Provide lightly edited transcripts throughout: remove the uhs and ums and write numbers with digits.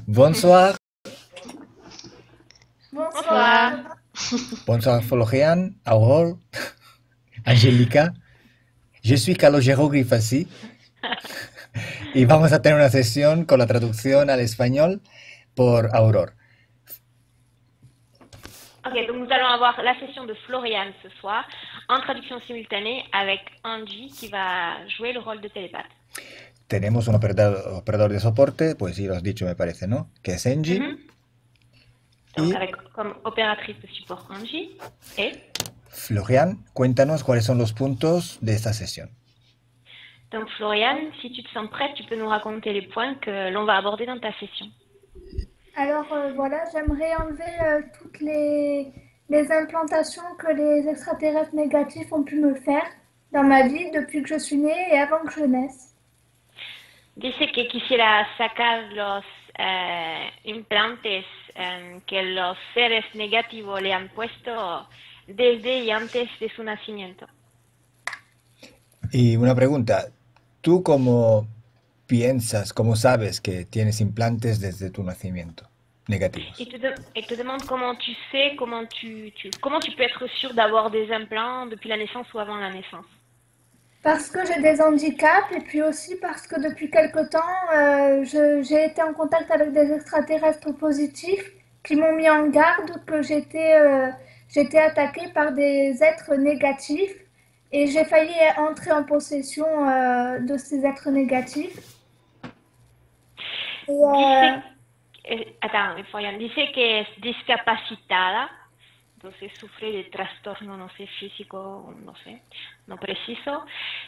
Bonsoir, Bonsoir. bonsoir Florian, Aurore, Angélica. Je suis Calogero Grifasi y vamos a tener una sesión con la traducción al español por Aurore. Ok, donc nous allons avoir la session de Florian ce soir en traduction simultanée avec Angie qui va jouer le rôle de télépathe. Tenemos un operador de soporte, pues sí, lo has dicho me parece, ¿no? Que es Angie. Donc Y avec comme opératrice de support Angie et Florian, cuéntanos cuáles son los puntos de esta sesión. donc Florian, si tu te sens prête, tu peux nous raconter les points que l'on va aborder dans ta session. Alors voilà, j'aimerais enlever toutes les implantations que les extraterrestres négatifs ont pu me faire dans ma vie depuis que je suis née et avant que je naisse. Dice que quisiera sacar los implantes que los seres negativos le han puesto desde y antes de su nacimiento. Y una pregunta, ¿tú cómo piensas, cómo sabes que tienes implantes desde tu nacimiento negativos? Il te demande comment tu sais, comment tu peux être sûr d'avoir des implants depuis la naissance ou avant la naissance. Parce que j'ai des handicaps et puis aussi parce que depuis quelque temps, j'ai été en contact avec des extraterrestres positifs qui m'ont mis en garde que j'étais attaquée par des êtres négatifs et j'ai failli entrer en possession de ces êtres négatifs. Florian, dice que es discapacitada, entonces sufre de trastorno, no sé, físico, no sé, no preciso.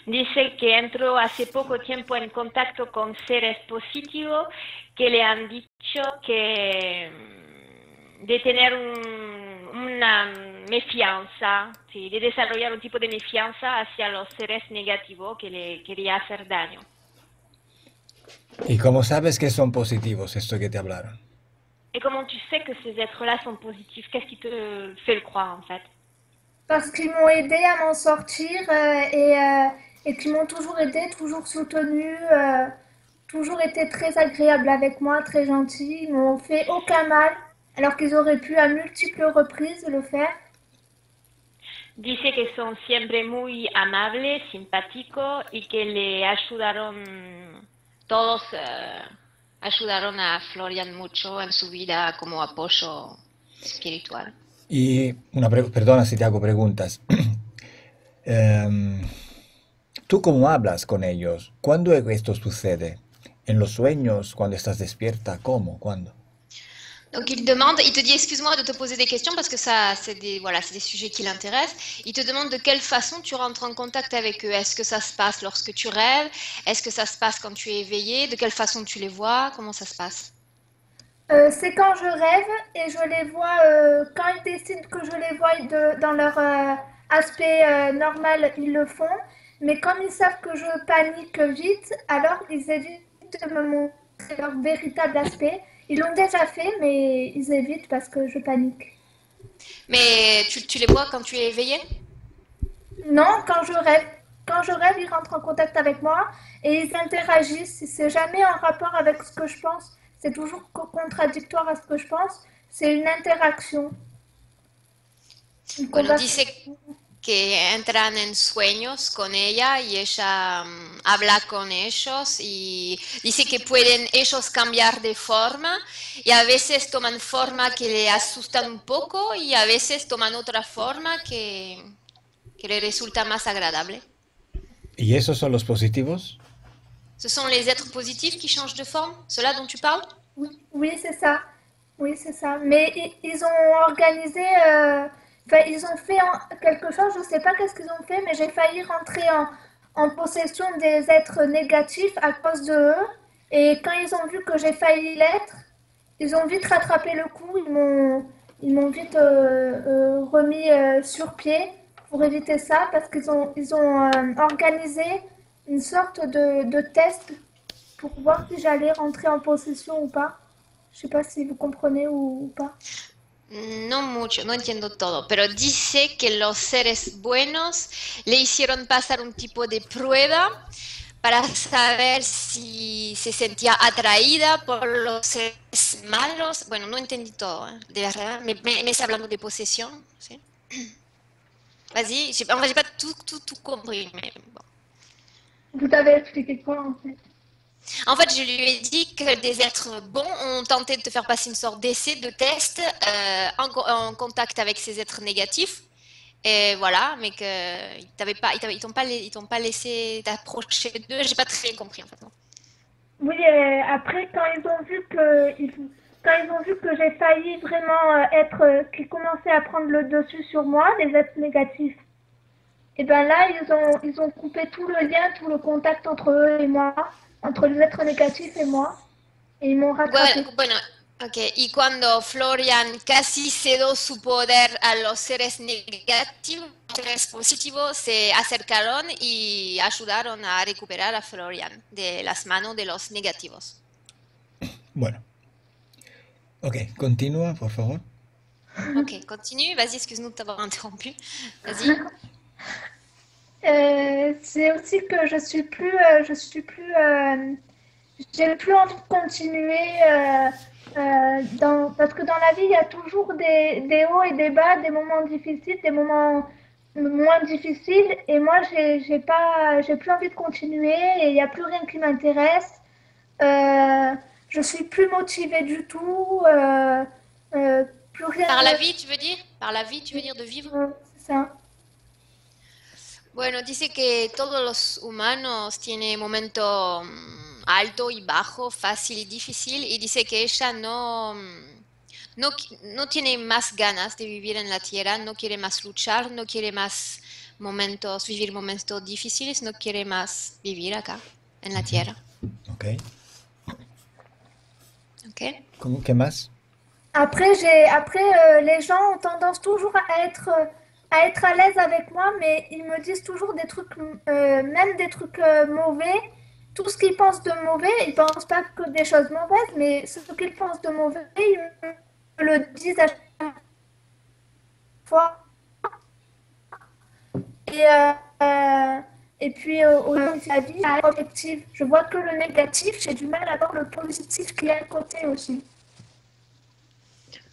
Dice que entró hace poco tiempo en contacto con seres positivos que le han dicho que de tener una mefianza, sí, de desarrollar un tipo de mefianza hacia los seres negativos que le quería hacer daño. ¿Y cómo sabes que son positivos esto que te hablaron? Et comment tu sais que ces êtres-là sont positifs? Qu'est-ce qui te fait le croire en fait? Parce qu'ils m'ont aidé à m'en sortir et qu'ils m'ont toujours aidé, toujours soutenu, toujours été très agréables avec moi, très gentils. Ils m'ont fait aucun mal, alors qu'ils auraient pu à multiples reprises le faire. Dice que son siempre muy amables, simpáticos y que le ayudaron, todos ayudaron a Florian mucho en su vida como apoyo espiritual. Y perdona si te hago preguntas. ¿Tú cómo hablas con ellos? ¿Cuándo esto sucede? ¿En los sueños? ¿Cuando estás despierta? ¿Cómo? ¿Cuándo? Donc il te dit excuse-moi de te poser des questions parce que ça, c'est des sujets qui l'intéressent. Il te demande de quelle façon tu rentres en contact avec eux. Est-ce que ça se passe lorsque tu rêves? Est-ce que ça se passe quand tu es éveillé? De quelle façon tu les vois? Comment ça se passe? C'est quand je rêve et je les vois, quand ils décident que je les vois dans leur aspect normal, ils le font. Mais comme ils savent que je panique vite, alors ils évitent de me montrer leur véritable aspect. Ils l'ont déjà fait, mais ils évitent parce que je panique. Mais tu les vois quand tu es éveillé? Non, quand je rêve. Quand je rêve, ils rentrent en contact avec moi et ils interagissent. C'est jamais en rapport avec ce que je pense. C'est toujours contradictoire à ce que je pense. C'est une interaction. Bueno, dice que entran en sueños con ella y ella habla con ellos y dice que pueden ellos cambiar de forma y a veces toman forma que le asustan un poco y a veces toman otra forma que le resulta más agradable. ¿Y esos son los positivos? Ce sont les êtres positifs qui changent de forme, ceux-là dont tu parles? Oui, c'est ça. Oui, c'est ça. Mais ils ont organisé... ils ont fait quelque chose, je ne sais pas qu'est-ce qu'ils ont fait, mais j'ai failli rentrer en possession des êtres négatifs à cause de eux. Et quand ils ont vu que j'ai failli l'être, ils ont vite rattrapé le coup, ils m'ont vite remis sur pied pour éviter ça, parce qu'ils ont organisé une sorte de test pour voir si j'allais rentrer en possession ou pas. Je ne sais pas si vous comprenez ou pas. No mucho, no entiendo todo, pero dice que los seres buenos le hicieron pasar un tipo de prueba para saber si se sentía atraída por los seres malos. Bueno, no entendí todo, hein, de verdad. Me está hablando de posesión, ¿sí? Vas-y, en fait, j'ai pas tout compris, mais bon. Vous avez expliqué quoi en fait? En fait, je lui ai dit que des êtres bons ont tenté de te faire passer une sorte d'essai, de test, en contact avec ces êtres négatifs. Et voilà, mais qu'ils t'ont pas laissé t'approcher d'eux. J'ai pas très bien compris en fait. Non. Oui, après quand ils ont vu que j'ai failli vraiment qu'ils commençaient à prendre le dessus sur moi, les êtres négatifs, et ben là ils ont coupé tout le lien, tout le contact entre eux et moi, entre les êtres négatifs et moi, et ils m'ont rattrapé. Bueno, ok. Y cuando Florian casi cedió su poder a los seres negativos, los seres positivos se acercaron y ayudaron a recuperar a Florian de las manos de los negativos. Bueno. Ok, continúa, por favor. Ok, continue. Vas-y, excuse-nous de t'avoir interrompu. Vas-y. C'est aussi que j'ai plus envie de continuer parce que dans la vie il y a toujours des hauts et des bas, des moments difficiles, des moments moins difficiles, et moi j'ai plus envie de continuer et il n'y a plus rien qui m'intéresse. Je suis plus motivée du tout. Plus rien. Par la vie, tu veux dire? Par la vie, tu veux dire de vivre? C'est ça. Bueno, dice que todos los humanos tienen momento alto y bajo, fácil y difícil, y dice que ella no tiene más ganas de vivir en la tierra, no quiere más luchar, no quiere más vivir momentos difíciles, no quiere más vivir acá, en la tierra. Ok. Ok. ¿Qué más? Après, les gens ont tendance toujours à être à l'aise avec moi, mais ils me disent toujours des trucs, même des trucs mauvais. Tout ce qu'ils pensent de mauvais, ils pensent pas que des choses mauvaises, mais ce qu'ils pensent de mauvais, ils me le disent à chaque fois. Et puis, au long de la vie, objectif. Je vois que le négatif, j'ai du mal à voir le positif qui est à côté aussi.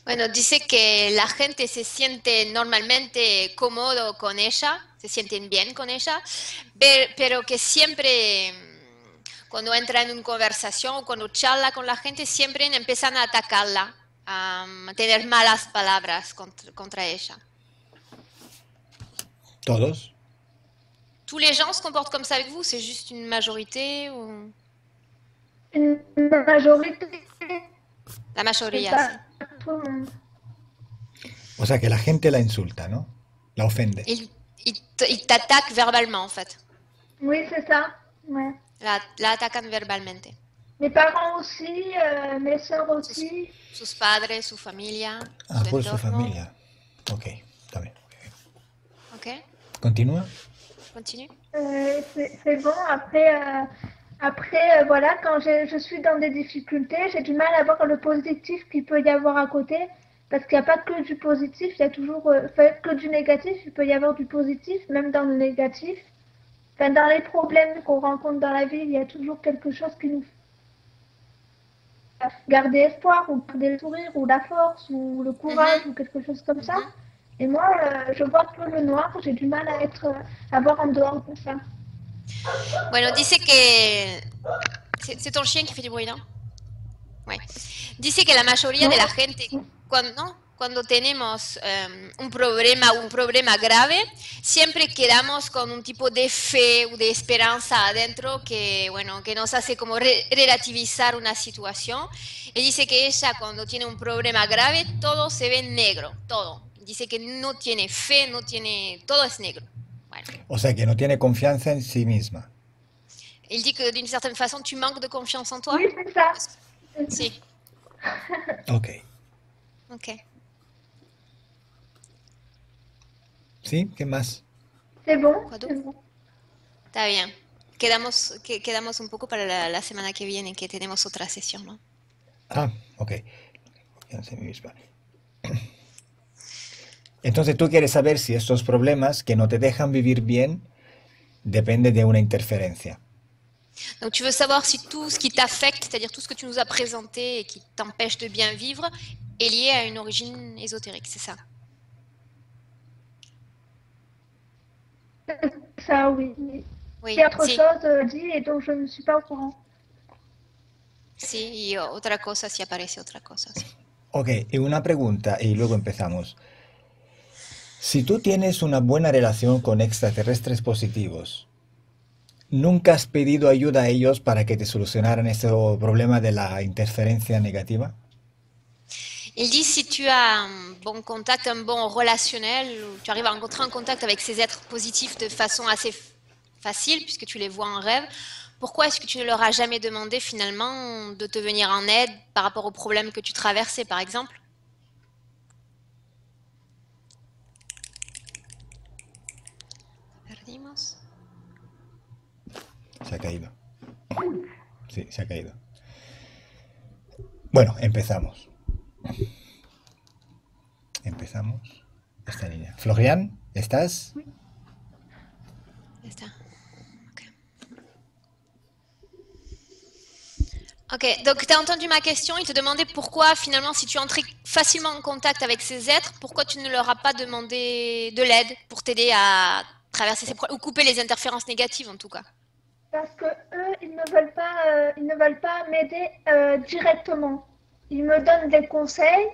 Bueno, dice que la gente se siente normalmente cómodo con ella, se sienten bien con ella, pero que siempre cuando entra en una conversación o cuando charla con la gente, siempre empiezan a atacarla, a tener malas palabras contra ella. ¿Todos? Tous les gens se comportent comme ça avec vous? C'est juste une majorité ou... Une majorité. La mayoría, sí. O sea, que la gente la insulta, ¿no? La ofende. Ils t'attaquent verbalement, en fait. Oui, c'est ça. Ouais. La atacan verbalmente. Mes parents aussi, mes soeurs aussi. Sus padres, su familia. Ah, su por su entorno. familia. Ok, está bien. Ok, ¿Continúa? continue. C'est bon. Après, voilà, quand je suis dans des difficultés, j'ai du mal à voir le positif qu'il peut y avoir à côté. Parce qu'il n'y a pas que du positif, il y a toujours que du négatif, il peut y avoir du positif, même dans le négatif. Enfin, dans les problèmes qu'on rencontre dans la vie, il y a toujours quelque chose qui nous fait garder espoir, ou garder le sourire, ou la force, ou le courage, ou quelque chose comme ça. Et moi, je vois que le noir, j'ai du mal à voir en dehors de ça. Bueno, dice que... C'est ton chien qui fait du bruit, non? Ouais. Dice que la mayoría de la gente, cuando tenemos un problema grave, siempre quedamos con un tipo de fe o de esperanza adentro que, bueno, que nos hace como relativizar una situación. Y dice que ella cuando tiene un problema grave, todo se ve negro, todo. Dice que no tiene fe, todo es negro. Bueno. O sea, que no tiene confianza en sí misma. Il dit que d'une certaine façon, tu manques de confiance en toi? Oui, c'est ça. Si. Ok. Ok. ¿Sí? ¿Qué más? C'est bon. C'est bon. Está bien. Quedamos un poco para la semana que viene, que tenemos otra sesión, ¿no? Ah, ok. Confianza en mí misma. Entonces tú quieres saber si estos problemas que no te dejan vivir bien dependen de una interferencia. Donc tu veux savoir si tout ce qui t'affecte, c'est-à-dire tout ce que tu nous as présenté et qui t'empêche de bien vivre, est lié à une origine ésotérique, c'est ça? Ça, oui. Oui, C'est autre sí, chose dit et donc je ne suis pas au courant. sí, y otra cosa si aparece otra cosa, sí. Ok, y una pregunta y luego empezamos. Si tú tienes una buena relación con extraterrestres positivos, ¿nunca has pedido ayuda a ellos para que te solucionaran ese problema de la interferencia negativa? Il dit si tu as un bon contact, un bon relationnel, ou tu arrives à rentrer en contact avec ces êtres positifs de façon assez facile, puisque tu les vois en rêve, pourquoi est-ce que tu ne leur as jamais demandé finalement de te venir en aide par rapport aux problèmes que tu traversais, par exemple? Perdimos. Se ha caído. Sí, se ha caído. Bueno, empezamos. Empezamos esta línea. Florian, ¿estás? Ya está. Ok, donc tu as entendu ma question, il te demandait pourquoi finalement si tu entrais facilement en contact avec ces êtres, pourquoi tu ne leur as pas demandé de l'aide pour t'aider à traverser ces problèmes, ou couper les interférences négatives en tout cas. Parce que eux, ils ne veulent pas m'aider directement. Ils me donnent des conseils,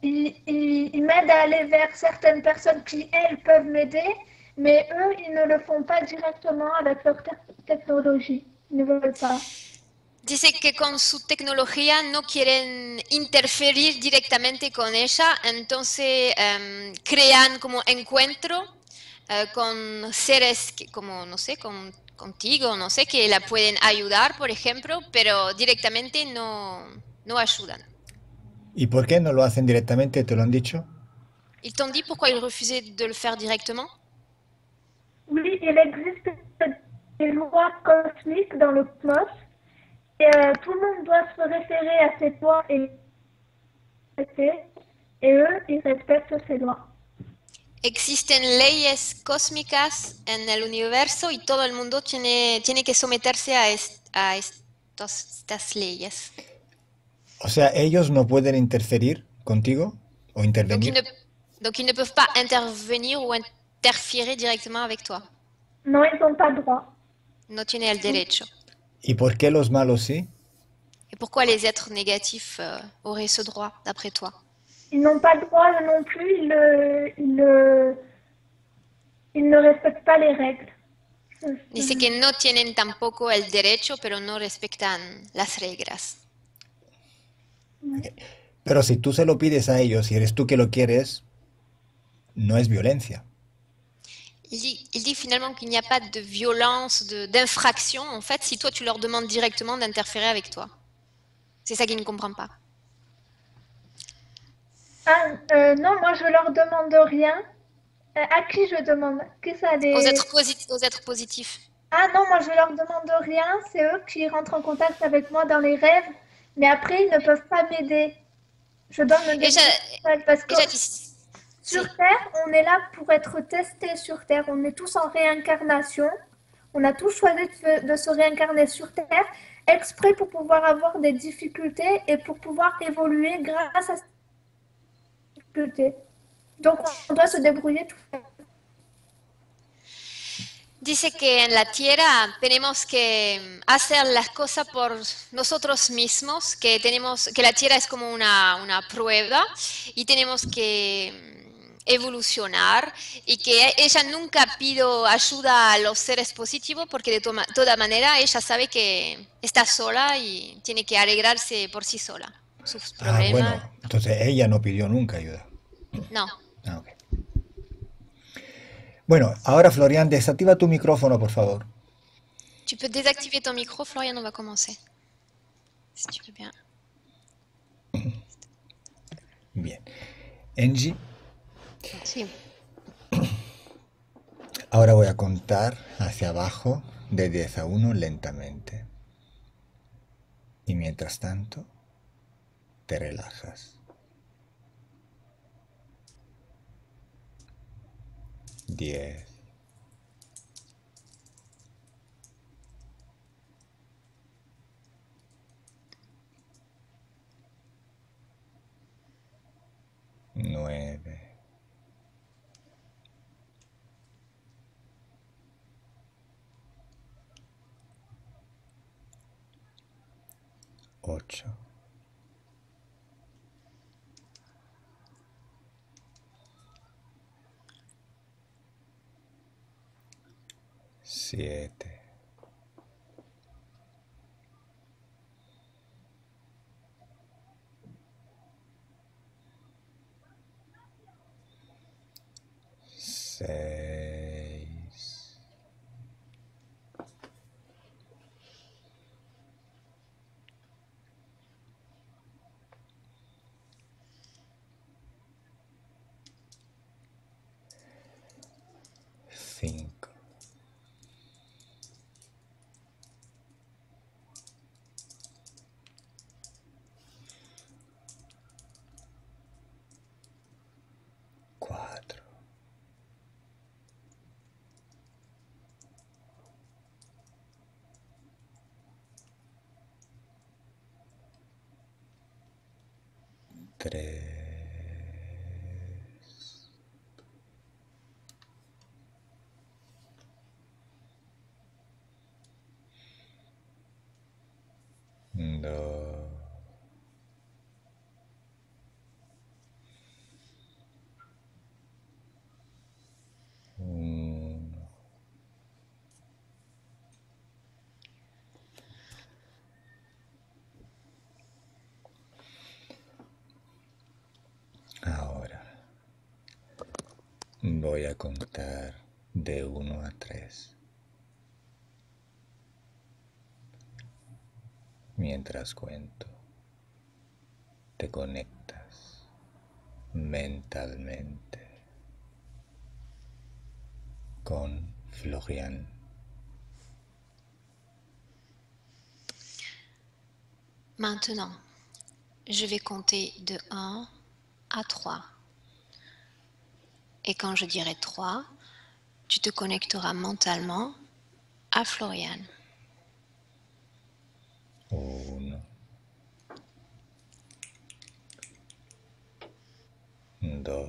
ils m'aident à aller vers certaines personnes qui, elles, peuvent m'aider, mais eux, ils ne le font pas directement avec leur technologie. Ils ne veulent pas. Dice que con su tecnología no quieren interferir directamente con ella, entonces crean como encuentro con seres como, no sé, contigo, no sé, que la pueden ayudar, por ejemplo, pero directamente no ayudan. ¿Y por qué no lo hacen directamente? ¿Te lo han dicho? Ils t'ont dit pourquoi ils refusaient de le faire directement? Oui, il existe des lois cosmiques dans le cosmos et tout le monde doit se référer à ces lois et eux, ils respectent ces lois. Existen leyes cósmicas en el universo y todo el mundo tiene que someterse a estas leyes. O sea, ellos no pueden interferir contigo o Donc intervenir. donc ils ne peuvent pas intervenir ou interférer directement avec toi. Non, ils n'ont pas le droit. No tiene el derecho. ¿Y por qué los malos sí? Et pourquoi les êtres négatifs auraient ce droit, d'après toi? Ils n'ont pas le droit non plus, ils ne respectent pas les règles. Dice que no tienen tampoco el derecho, pero no respetan las reglas. Pero si tú se lo pides a ellos y eres tú que lo quieres, no es violencia. Il dit finalement qu'il n'y a pas de violence, d'infraction, en fait, si toi tu leur demandes directement d'interférer avec toi. C'est ça qu'il ne comprend pas. Ah, non, moi je leur demande rien. À qui je demande? Qui ça Aux les... êtres positifs. Ah non, moi je leur demande rien. C'est eux qui rentrent en contact avec moi dans les rêves. Mais après, ils ne peuvent pas m'aider. Je donne des conseils parce que sur Terre, on est là pour être testé sur Terre. On est tous en réincarnation. On a tous choisi de se réincarner sur Terre exprès pour pouvoir avoir des difficultés et pour pouvoir évoluer grâce à ces difficultés. Donc on doit se débrouiller tout seul. Dice que en la Tierra tenemos que hacer las cosas por nosotros mismos, que la Tierra es como una prueba y tenemos que evolucionar y que ella nunca pido ayuda a los seres positivos porque de toda manera ella sabe que está sola y tiene que arreglarse por sí sola. Sus problemas. Bueno, entonces ella no pidió nunca ayuda. No. Ah, ok. Bueno, ahora Florian, desactiva tu micrófono, por favor. Tu peux désactiver ton micro, Florian, on va commencer. Si tu veux bien. Bien. Angie. Sí. Ahora voy a contar hacia abajo de 10 a 1 lentamente. Y mientras tanto, te relajas. 10, 8, 7, 6, 5, 4, 3, 2, 1. Ahora voy a contar de 1 a 3. Mientras cuento, te conectas mentalmente con Florian. Maintenant, je vais compter de 1 à 3. Et quand je dirai 3, tu te connecteras mentalement à Florian. 1, 2,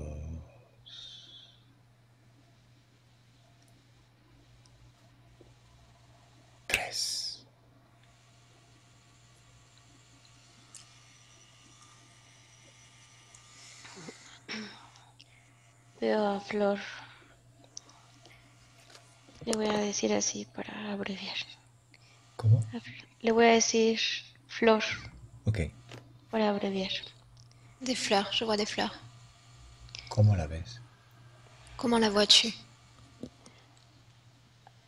3. Veo a Flor. Le voy a decir así para abreviar. ¿Cómo? Le voy a decir Flor Ok. para abreviar. Des fleurs, je vois des fleurs. ¿Cómo la ves? Comment la vois-tu?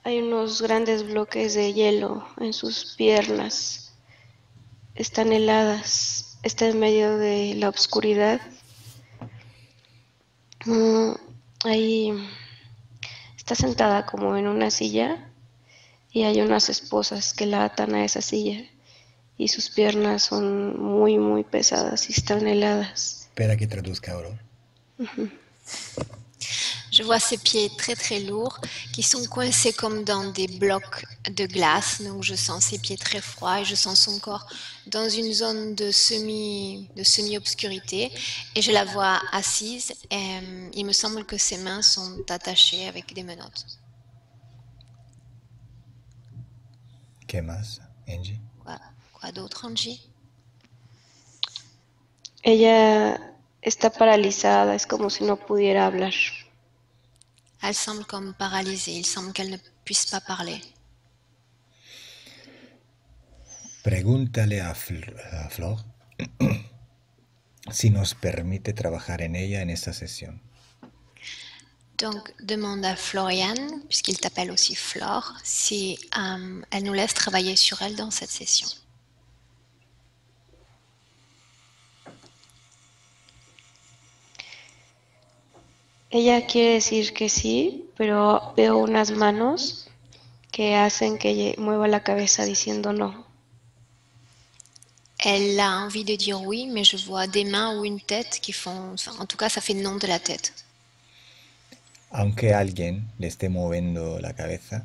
Hay unos grandes bloques de hielo en sus piernas. Están heladas. Está en medio de la oscuridad. Ahí está sentada como en una silla y hay unas esposas que la atan a esa silla y sus piernas son muy, muy pesadas y están heladas. Espera que traduzca ahora. Je vois ses pieds très très lourds qui sont coincés comme dans des blocs de glace. Donc je sens ses pieds très froids et je sens son corps dans une zone de semi-obscurité. Et je la vois assise et il me semble que ses mains sont attachées avec des menottes. ¿Qué más, Angie? Quoi d'autre, Angie? Ella está paralizada, es como si no pudiera hablar. Elle semble comme paralysée. Il semble qu'elle ne puisse pas parler. Pregúntale a Flor si nos permite trabajar en ella en esta sesión. Donc, demande à Florian, puisqu'il t'appelle aussi Flore, si elle nous laisse travailler sur elle dans cette session. Ella quiere decir que sí, pero veo unas manos que hacen que ella mueva la cabeza diciendo no. Elle a envie de dire oui, mais je vois des mains ou une tête qui font... Enfin, en tout cas, ça fait non de la tête. Aunque alguien le esté moviendo la cabeza,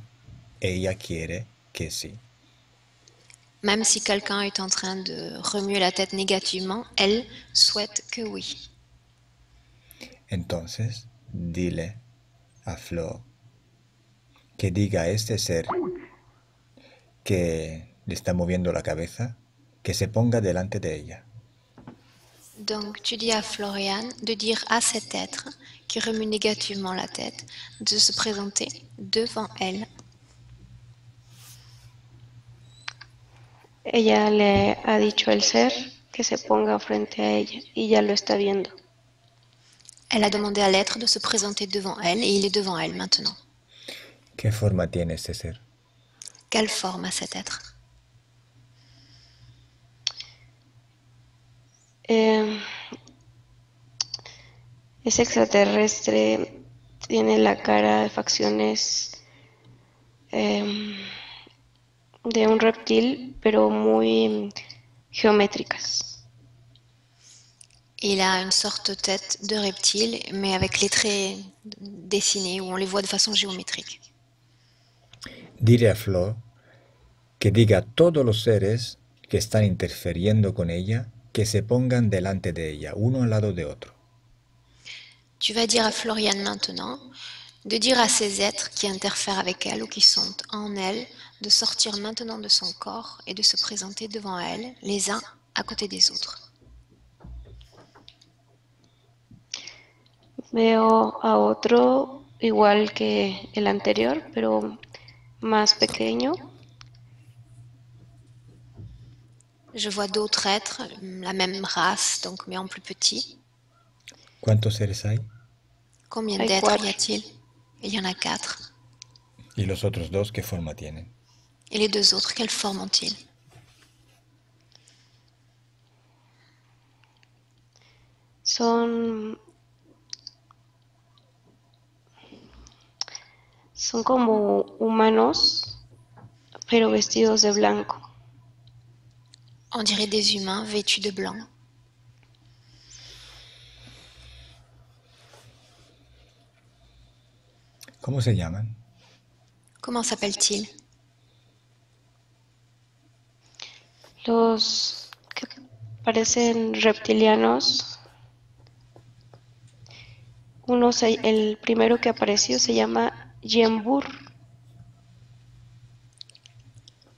ella quiere que sí. Même si quelqu'un est en train de remuer la tête négativement, elle souhaite que oui. Entonces, dile a Flor que diga a este ser que le está moviendo la cabeza que se ponga delante de ella. Donc tu dis à Florian de dire à cet être qui remue négativement la tête de se présenter devant elle. Ella le ha dicho al ser que se ponga frente a ella y ya lo está viendo. Elle a demandé à l'être de se présenter devant elle et il est devant elle maintenant. ¿Qué forma tiene ese ser? Quelle forme a cet être? Es extraterrestre, tiene la cara de facciones de un reptil, pero muy geométricas. Il a une sorte de tête de reptile, mais avec les traits dessinés, où on les voit de façon géométrique. Diré a Flor que diga a todos los seres que están interfiriendo con ella que se pongan delante de ella, uno al lado de otro. Tu vas dire à Florian maintenant de dire à ces êtres qui interfèrent avec elle ou qui sont en elle de sortir maintenant de son corps et de se présenter devant elle, les uns à côté des autres. Veo a otro igual que el anterior, pero más pequeño. Je vois d'autres êtres, la même race, donc mais en plus petit. ¿Cuántos seres hay? Combien Hay d'êtres y cuatro. a-t-il? Il y en a 4. ¿Y los otros dos qué forma tienen? Et les 2 autres, quelle forme ont-ils? Son como humanos, pero vestidos de blanco. On dirait des humains vêtus de blanc. ¿Cómo se llaman? Comment s'appellent-ils? Los que parecen reptilianos. El primero que apareció se llama Jembur.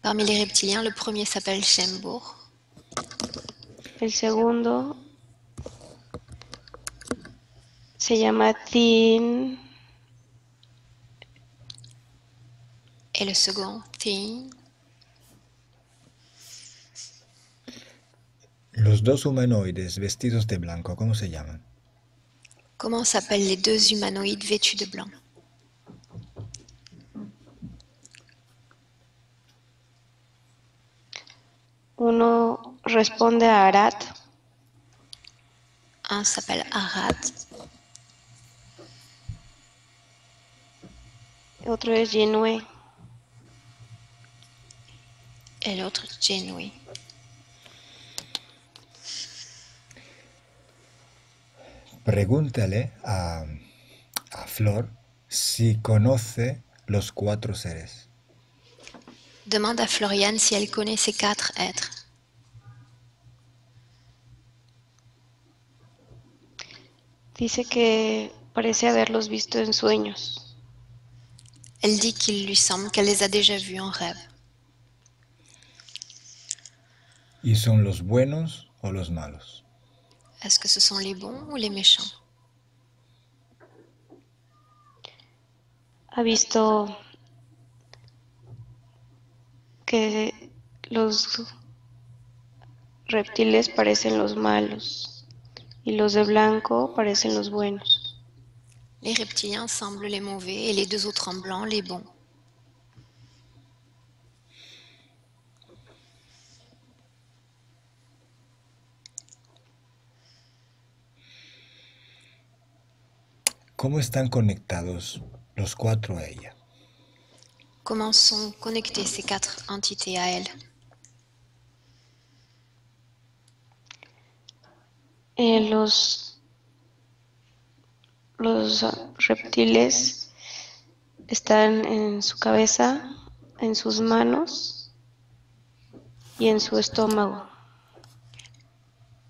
Parmi les reptiliens, le premier s'appelle Shembur. El segundo se llama Tin. Et le second, Thin. Los dos humanoides vestidos de blanco, ¿cómo se llaman? Comment s'appellent les 2 humanoïdes vêtus de blanc? Uno responde a Arat. Un s'appelle Arad, Otro es Yenue. et l'autre Genui. Pregúntale a Flor si conoce los 4 seres. Demande à Floriane si elle connaît ces 4 êtres. Dice que parece haberlos visto en sueños. Elle dit qu'il lui semble qu'elle les a déjà vus en rêve. ¿Y son los buenos o los malos? Est-ce que ce sont les bons ou les méchants? Ha visto que los reptiles parecen los malos y los de blanco parecen los buenos. Les reptiliens semblent les mauvais et les 2 autres en blanc les bons. ¿Cómo están conectados los 4 a ella? Comment sont connectées ces 4 entités à elle? Los reptiles están en su cabeza, en sus manos y en su estómago.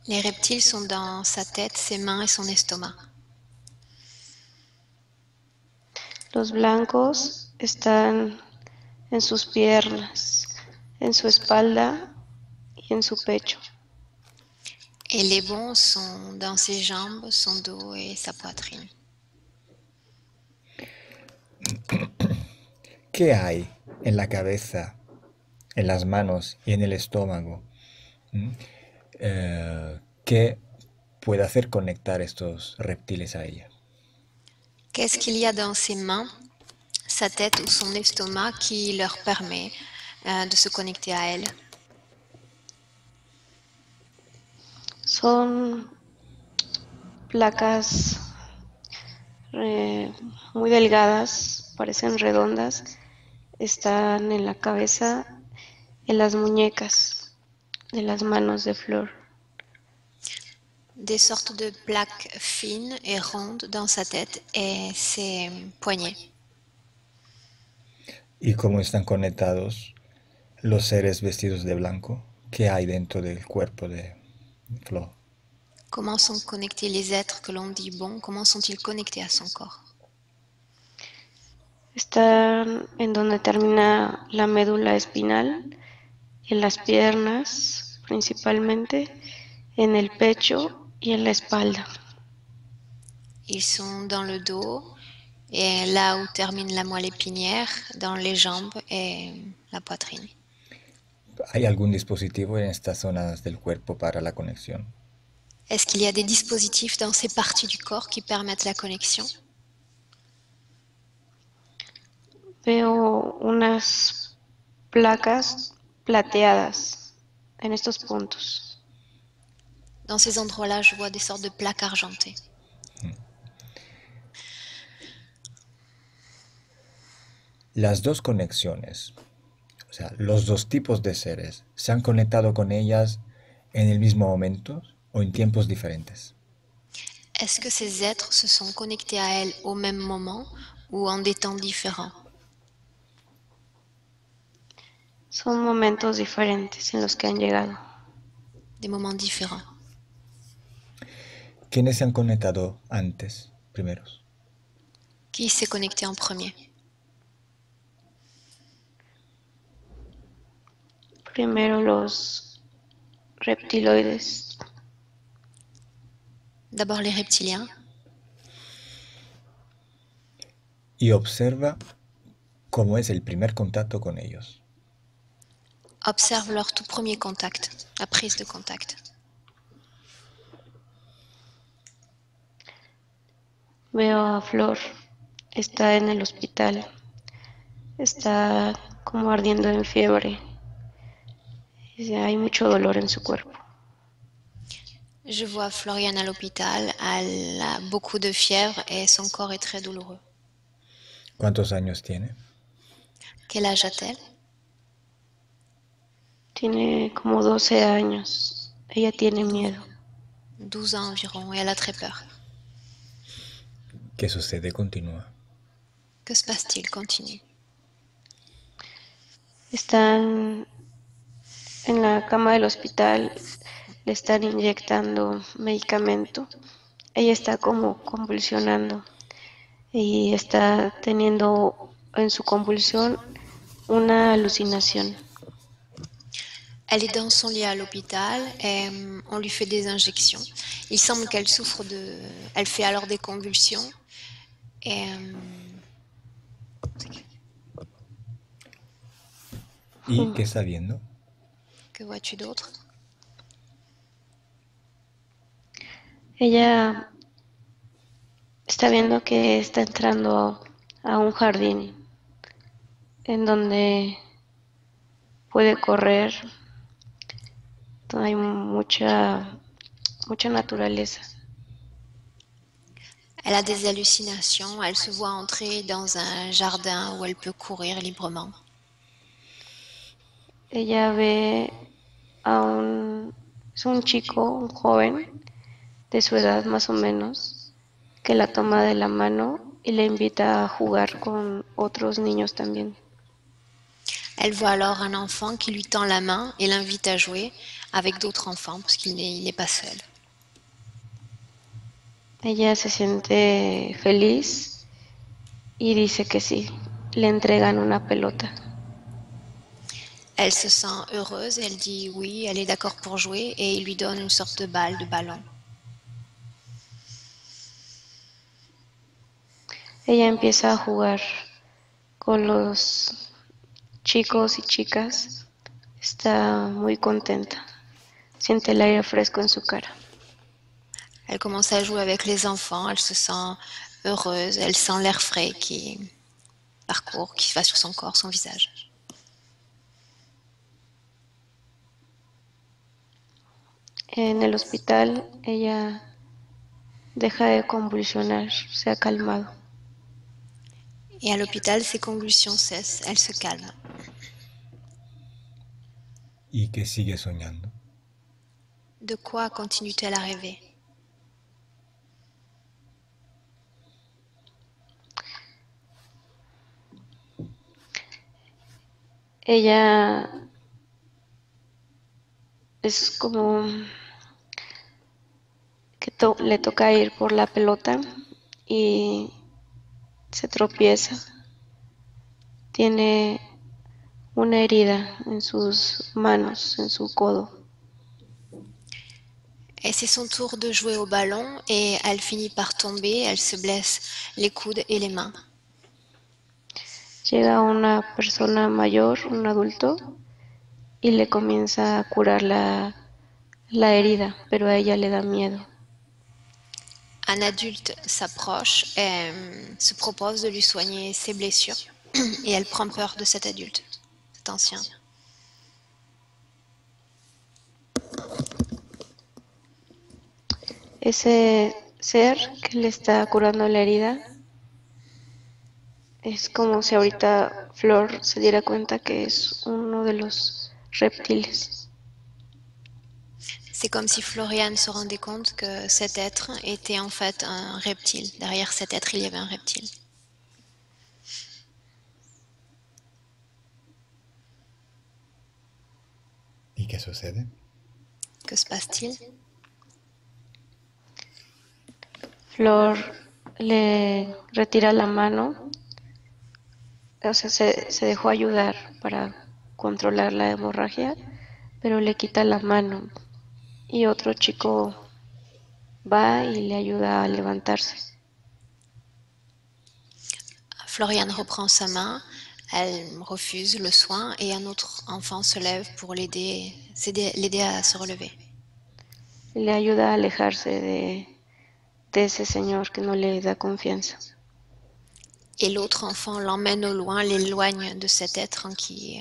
Les reptiles sont dans sa tête, ses mains et son estomac. Los blancos están en sus piernas, en su espalda y en su pecho. Et les bons sont dans ses jambes, son dos et sa poitrine. ¿Qué hay en la cabeza, en las manos y en el estómago que puede hacer conectar estos reptiles a ella? Qu'est-ce qu'il y a dans ses mains, sa tête ou son estomac qui leur permet de se connecter à elle? Son placas muy delgadas, parecen redondas, están en la cabeza, en las muñecas de las manos de Flor. Des sortes de plaques fines et rondes dans sa tête et ses poignets. ¿Y cómo están conectados los seres vestidos de blanco que hay dentro del cuerpo de Flor? Comment sont connectés les êtres que l'on dit bons? Comment sont-ils connectés à son corps? Están en donde termina la médula espinal, en las piernas principalmente, en el pecho y en la espalda. Ils sont dans le dos et là où termine la moelle épinière, dans les jambes et la poitrine. ¿Hay algún dispositivo en estas zonas del cuerpo para la conexión? Est-ce qu'il y a des dispositifs dans ces parties du corps qui permettent la connexion? Veo unas placas plateadas en estos puntos. Dans ces endroits-là, je vois des sortes de plaques argentées. Las dos conexiones, o sea, los dos tipos de seres, ¿se han conectado con ellas en el mismo momento o en tiempos diferentes? Est-ce que ces êtres se sont connectés à elle au même moment ou en des temps différents? Son momentos diferentes en los que han llegado. Des moments différents. ¿Quiénes se han conectado antes, primeros? Qui s'est connecté en premier? Primero los reptiloides. D'abord les reptiliens. Y observa cómo es el primer contacto con ellos. Observe leur tout premier contact, la prise de contact. Veo a Flor, está en el hospital, está como ardiendo en fiebre. Hay mucho dolor en su cuerpo. Je vois Floriane à l'hôpital, elle a beaucoup de fièvre et son corps est très douloureux. ¿Cuántos años tiene? Quel âge a-t-elle? Tiene como 12 años. Ella tiene miedo. 12 ans environ et elle a très peur. ¿Qué sucede? Continúa. Que se passe-t-il? Continue. Están en la cama del hospital, le están inyectando medicamento. Ella está como convulsionando y está teniendo en su convulsión una alucinación. Elle est dans son lit à l'hôpital et on lui fait des injections. Il semble qu'elle souffre de... Elle fait alors des convulsions et... ¿Y qué está viendo? Que vois-tu d'autre? Ella está viendo que está entrando a un jardín en donde puede correr. Hay mucha naturaleza. Elle a des hallucinations, elle se voit entrer dans un jardin où elle peut courir librement. Ella ve a un chico, un joven, de su edad más o menos, que la toma de la mano y le invita a jugar con otros niños también. Elle voit alors un enfant qui lui tend la main et l'invite à jouer avec d'autres enfants parce qu'il n'est pas seul. Ella se siente feliz y dice que sí, le entregan una pelota. Elle se sent heureuse, elle dit oui, elle est d'accord pour jouer et il lui donne une sorte de balle, de ballon. Ella empieza a jugar con los chicos y chicas. Está muy contenta. Siente el aire fresco en su cara. Elle commence à jouer avec les enfants, elle se sent heureuse, elle sent l'air frais qui parcourt, qui va sur son corps, son visage. En el hospital, ella deja de convulsionar, se ha calmado. Et à l'hôpital, ses convulsions cessent, elle se calme. ¿Y qué sigue soñando? De quoi continue-t-elle à rêver? Ella es como que le toca ir por la pelota y se tropieza. Tiene una herida en sus manos, en su codo. Et c'est son tour de jouer au ballon et elle finit par tomber, elle se blesse les coudes et les mains. Llega una persona mayor, un adulto, y le comienza a curar la herida, pero a ella le da miedo. Un adulte s'approche et se propose de lui soigner ses blessures et elle prend peur de cet adulte, cet ancien. Ese ser que le está curando la herida es como si ahorita Flor se diera cuenta que es uno de los reptiles. C'est comme si Floriane se rendait compte que cet être était en fait un reptile. Derrière cet être, il y avait un reptile. ¿Y qué sucede? Que se passe-t-il? Flor le retira la mano, o sea, se dejó ayudar para controlar la hemorragia, pero le quita la mano y otro chico va y le ayuda a levantarse. Floriane reprend sa main, elle refuse le soin et un autre enfant se lève pour l'aider à se relever. Le ayuda a alejarse de ese señor que no le da confianza. Et l'autre enfant l'emmène au loin, l'éloigne de cet être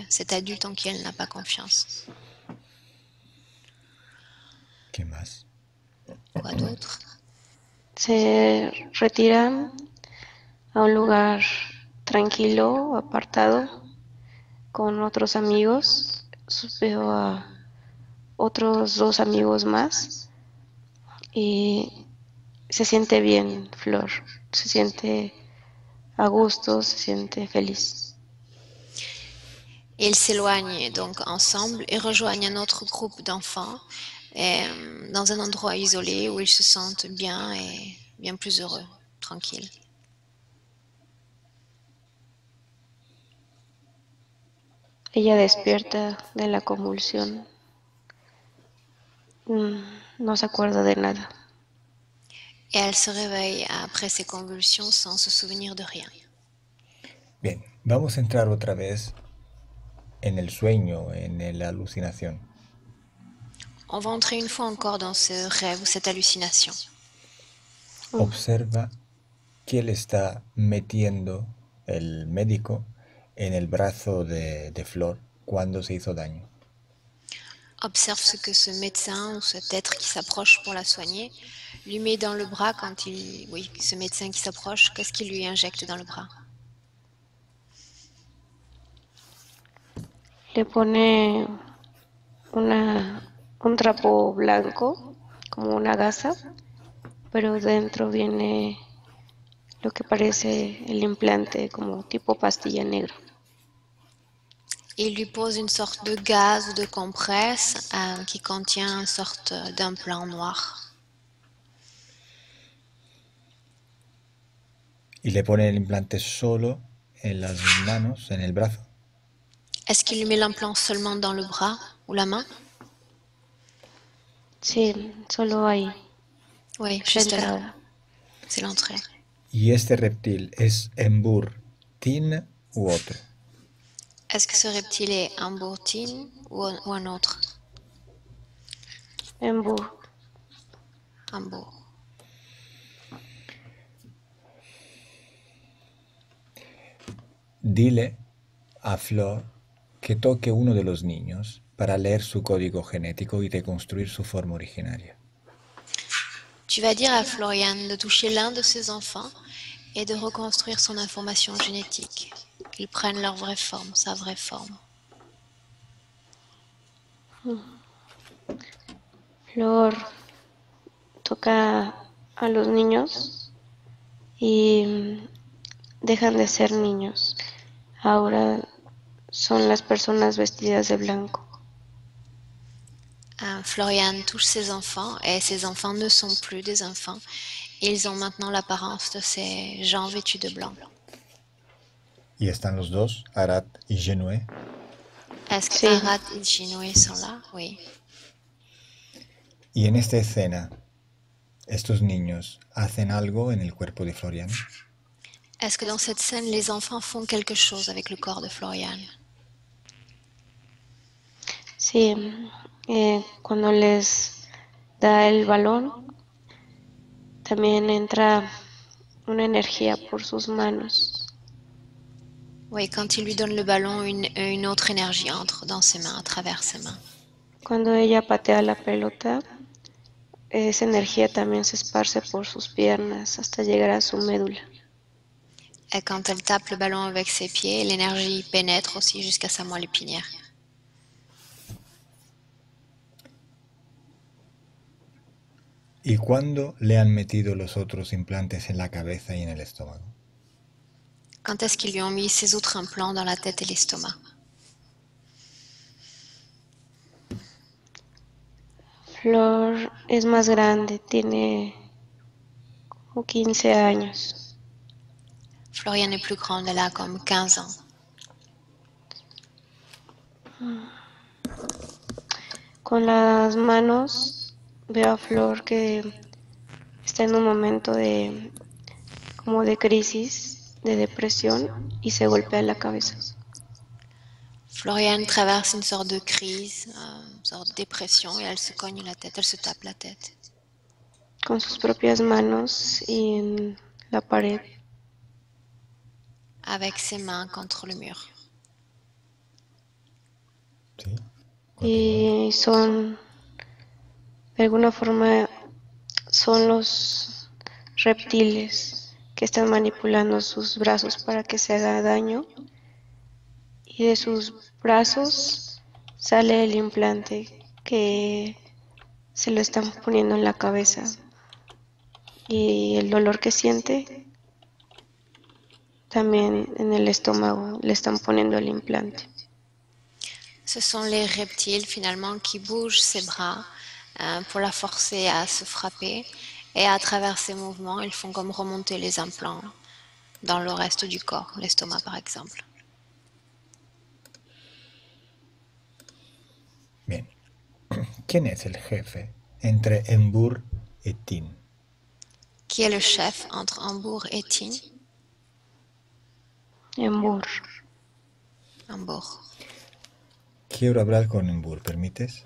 cet adulte en qui elle n'a pas confiance. ¿Qué más? Quoi d'autre? Se retira a un lugar tranquilo, apartado, con otros amigos. Veo a otros 2 amigos más y se siente bien, Flor. Se siente a gusto, se siente feliz. Ils s'éloignent donc ensemble et rejoignent un autre groupe d'enfants dans un endroit isolé où ils se sentent bien et bien plus heureux, tranquilles. Ella despierta de la convulsión. No se acuerda de nada. Et elle se réveille après ces convulsions sans se souvenir de rien. Bien, vamos a entrar otra vez en el sueño, en la alucinación. On va entrer une fois encore dans ce rêve ou cette hallucination. Observa que le está metiendo el médico en el brazo de Flor cuando se hizo daño. Observe ce que ce médecin ou cet être qui s'approche pour la soigner lui met dans le bras quand ce médecin qui s'approche, qu'est-ce qu'il lui injecte dans le bras? Le pone un trapo blanco, como una gasa, pero dentro viene lo que parece el implante, como tipo pastilla negra. Il lui pose une sorte de gaz ou de compresse qui contient une sorte d'implant noir. Y le pone el implante solo en las manos, en el brazo. Est-ce qu'il lui met l'implant seulement dans le bras ou la main? Sí, solo ahí, Oui, la juste là. entrada. C'est l'entrée. ¿Y este reptil es Embur Tin u otro? Est-ce que ce reptile est un bourtine ou un autre? Embur. Un bourg. Dile a Flor que toque uno de los niños para leer su código genético y reconstruir su forma originaria. Tu vas dire à Florian de toucher l'un de ses enfants et de reconstruire son information génétique. Qu'ils prennent leur vraie forme, sa vraie forme. Flor toca a los niños y dejan de ser niños. Ahora son las personas vestidas de blanco. Florian touche ses enfants et ses enfants ne sont plus des enfants. Ils ont maintenant l'apparence de ces gens vêtus de blanc. ¿Y están los dos, Arat y Genoué? Est-ce que Sí. Arad et Ginoué sont là? Oui. Y en esta escena, estos niños hacen algo en el cuerpo de Florian. Est-ce que dans cette scène, les enfants font quelque chose avec le corps de Florian? Sí, cuando les da el balón, también entra una energía por sus manos. Oui, quand il lui donne le ballon, une autre énergie entre dans ses mains, à travers ses mains. Cuando ella patea la pelota, esa energía también se esparce por sus piernas hasta llegar a su médula. Et quand elle tape le ballon avec ses pieds, l'énergie pénètre aussi jusqu'à sa moelle épinière. ¿Y cuándo le han metido los otros implantes en la cabeza y en el estómago? Quand est-ce qu'ils lui ont mis ces autres implants dans la tête et l'estomac? Flor es más grande, tiene como 15 años. Florian est plus grande, elle a comme 15 ans. Con las manos veo a Flor que está en un momento como de crisis, de depresión, y se golpea la cabeza. Florian traverse une sorte de crise, une sorte de dépression, et elle se cogne la tête, elle se tape la tête. Con sus propias manos y en la pared. Avec ses mains contre le mur. ¿Sí? Y son, de alguna forma, son los reptiles que están manipulando sus brazos para que se haga daño. Y de sus brazos sale el implante que se lo están poniendo en la cabeza. Y el dolor que siente, también en el estómago le están poniendo el implante. Ce sont les reptiles finalement qui bougent ses bras pour la forcer à se frapper. Et à travers ces mouvements, ils font comme remonter les implants dans le reste du corps, l'estomac par exemple. Bien. ¿Quién es el jefe entre Embur y Tin? Qui est le chef entre Hambourg et Tin? Embur. Hambourg. Quiero hablar con Embur, ¿permites?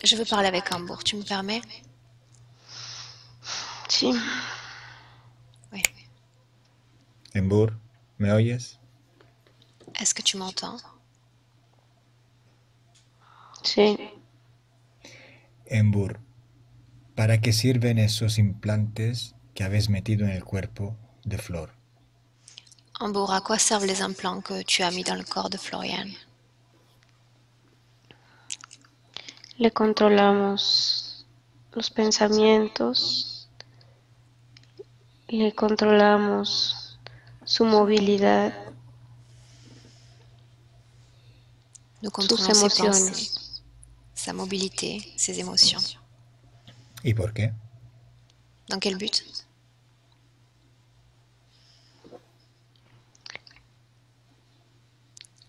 Je veux parler avec Hambourg, tu me permets? Sí, Oui. Embur, ¿me oyes? Est-ce que tu m'entends? sí. Embur, ¿para qué sirven esos implantes que habéis metido en el cuerpo de Flor? Hambourg, à quoi servent les implants que tu as mis dans le corps de Florian? Le controlamos los pensamientos, le controlamos su movilidad, Nous sus contrôlons ses pensées, emociones. sa mobilité, ses émotions. ¿Y por qué? Dans quel but?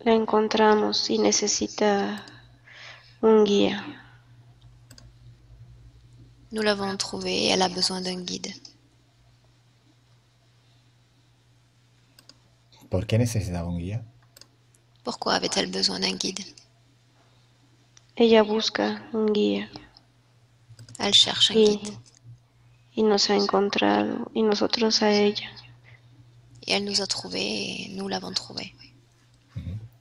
la encontramos y necesita un guía. Nous l'avons trouvée et elle a besoin d'un guide. ¿Por qué necesitaba un guía? Pourquoi avait-elle besoin d'un guide? Ella busca un guía Elle cherche un guide. y nos ha encontrado y nosotros a ella. Et elle nous a trouvés et nous l'avons trouvée.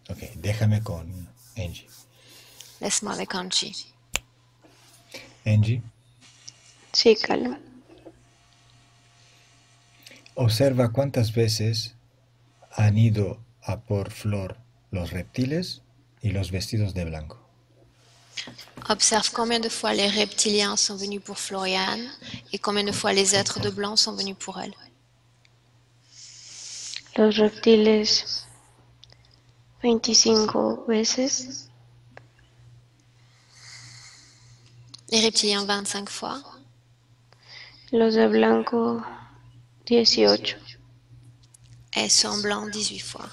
Ok, déjame con Angie. Laisse-moi avec Angie. Angie, Sí, Calma. observa cuántas veces han ido a por Flor los reptiles y los vestidos de blanco. Observe combien de fois les reptiliens sont venus pour Floriane et combien de fois les êtres de blanc sont venus pour elle. Los reptiles 25 veces, Les reptiliens 25 fois, los de blanco 18. et ceux en blanc 18 fois.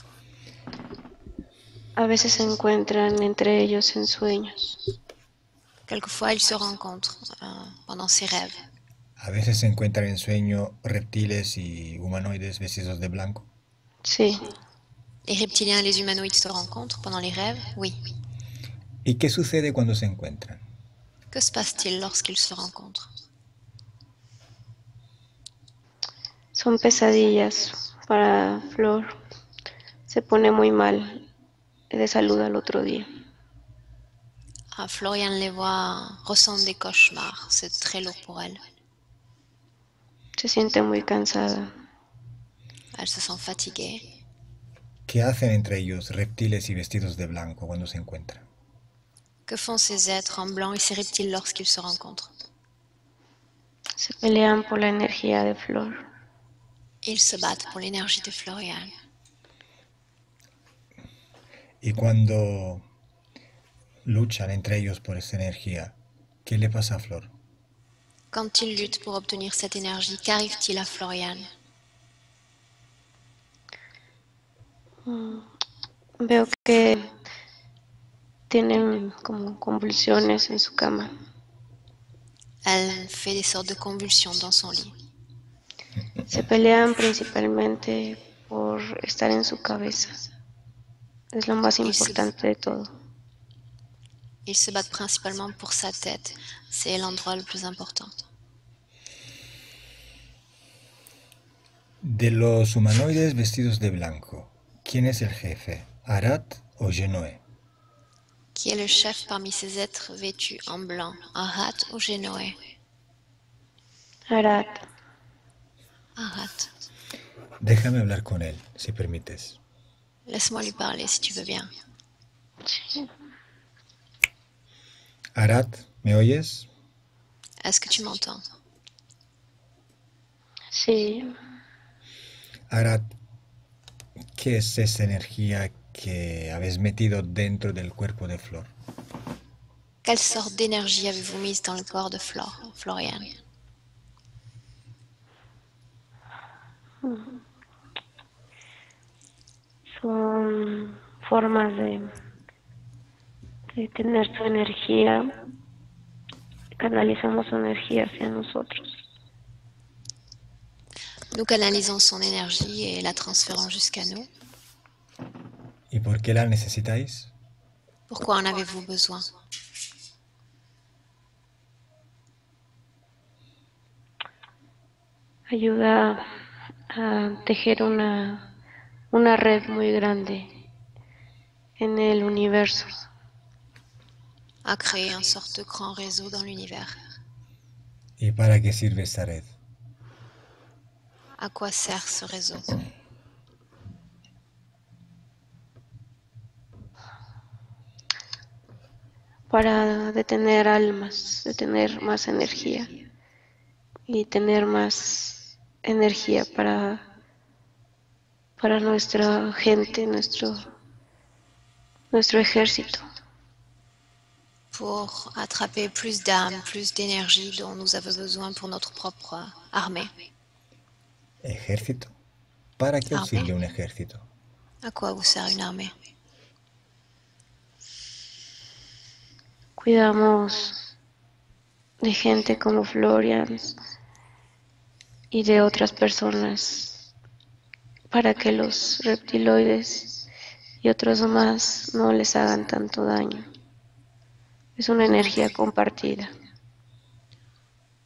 A veces se encuentran entre ellos en sueños. Quelquefois, ils se rencontrent pendant ses rêves. A veces se encuentran en sueño reptiles y humanoides vestidos de blanco. Sí. Les reptiliens et les humanoïdes se rencontrent pendant les rêves? Oui. ¿Y qué sucede cuando se encuentran? Que se passe-t-il lorsqu'ils se rencontrent? Son pesadillas para Flor. Se pone muy mal de salud al otro día. Floriane les voit, ressent des cauchemars. C'est très lourd pour elle. Se siente muy cansada. Elle se sent fatiguée. ¿Qué hacen entre ellos reptiles y vestidos de blanco cuando se encuentran? Que font ces êtres en blanc et ces reptiles lorsqu'ils se rencontrent? Se pelean por la energía de Flor. Ils se battent pour l'énergie de Floriane. Y cuando luchan entre ellos por esa energía, ¿qué le pasa a Flor? Quand ils luttent pour obtenir cette énergie, qu'arrive-t-il à Floriane? Veo que tienen como convulsiones en su cama. Elle fait des sortes de convulsions dans son lit. Se pelean principalmente por estar en su cabeza. Es lo más importante de todo. Ils se battent principalement pour sa tête. C'est l'endroit le plus important. De los humanoides vestidos de blanco, ¿quién es el jefe? ¿Arat o Genoe? Qui est le chef parmi ces êtres vêtus en blanc, Arat ou Genoé? Arat, Arat. Déjame hablar con él, si permites. Laisse-moi lui parler si tu veux bien. Arat, ¿me oyes? Est-ce que tu m'entends? sí, Arat, ¿qué es esa energía que habéis metido dentro del cuerpo de Flor? Quelle sorte d'énergie avez-vous mise dans le corps de Floriane? son formas de tener su energía. Canalizamos su energía hacia nosotros. Nous canalisons son énergie et la transférons jusqu'à nous. ¿Y por qué la necesitáis? Pourquoi en avez-vous besoin? Ayuda a tejer una red muy grande en el universo. À créer une sorte de grand réseau dans l'univers. ¿Y para qué sirve esta red? À quoi sert ce réseau? Para detener almas, detener más energía y tener más energía para nuestra gente, nuestro ejército. Pour attraper plus d'âmes, plus d'énergie dont nous avons besoin pour notre propre armée. ¿Ejército? ¿Para qué os sirve un ejército? À quoi vous sert une armée? Cuidamos de gente como Florian y de otras personas para que los reptiloides y otros más no les hagan tanto daño. Es una energía compartida.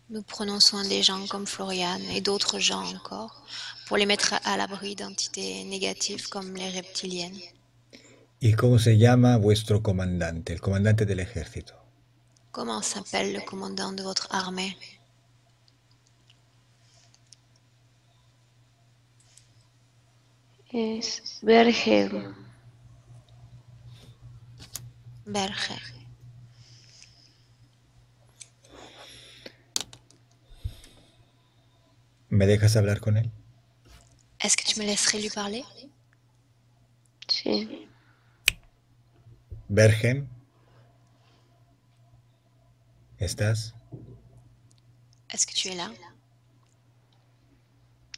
Nous prenons soin des gens comme Florian et d'autres gens encore pour les mettre à l'abri d'entités négatives comme les reptiliennes. ¿Y cómo se llama vuestro comandante, el comandante del ejército? Comment s'appelle le commandant de votre armée? Es Berge. Berge. ¿Me dejas hablar con él? Est-ce que tu me laisserais lui parler? Sí. Bergen, ¿estás? Est-ce que tu es là?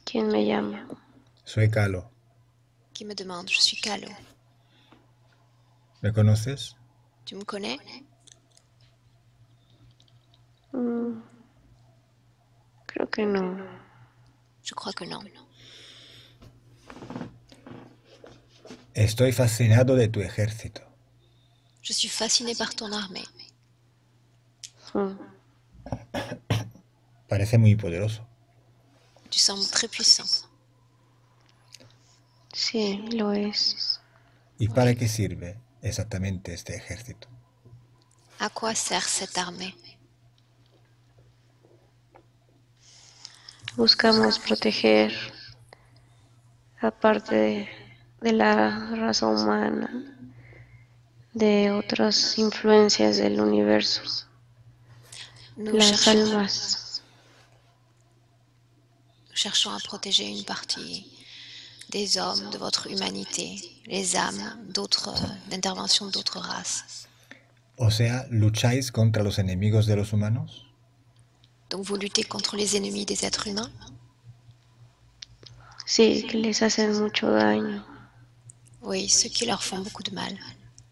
¿Quién me llama? Soy Calo. Qui me demande? Je suis Calo. ¿Me conoces? Tu me connais? Creo que no. Je crois que non. Estoy fascinado de tu ejército. Je suis fasciné par ton armée. Parece muy poderoso. Tu sembles très puissant. Sí, lo es. ¿Y para qué sirve exactamente este ejército? À quoi sert cette armée? Buscamos proteger, aparte de la raza humana, de otras influencias del universo, las almas. Nous cherchons à protéger une partie des hommes, de votre humanité, les âmes, d'intervention d'autres races. O sea, ¿lucháis contra los enemigos de los humanos? Donc vous luttez contre les ennemis des êtres humains? Sí, que les hacen mucho daño. Oui, ceux qui leur font beaucoup de mal.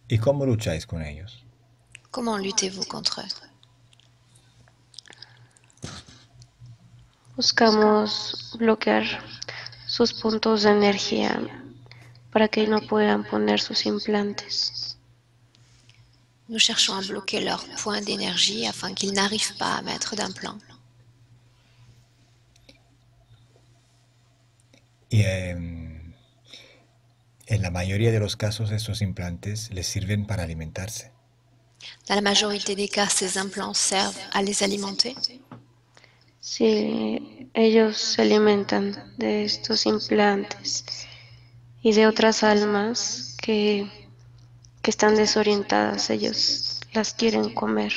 ¿Y cómo lucháis con ellos? Comment luttez-vous contre eux? Buscamos bloquear sus puntos de energía para que no puedan poner sus implantes. Nous cherchons à bloquer leurs points d'énergie afin qu'ils n'arrivent pas à mettre d'implant. Y en la mayoría de los casos estos implantes les sirven para alimentarse. Dans la majorité des cas, ces implants servent à les alimenter. Sí, ellos se alimentan de estos implantes y de otras almas que están desorientadas, ellos las quieren comer.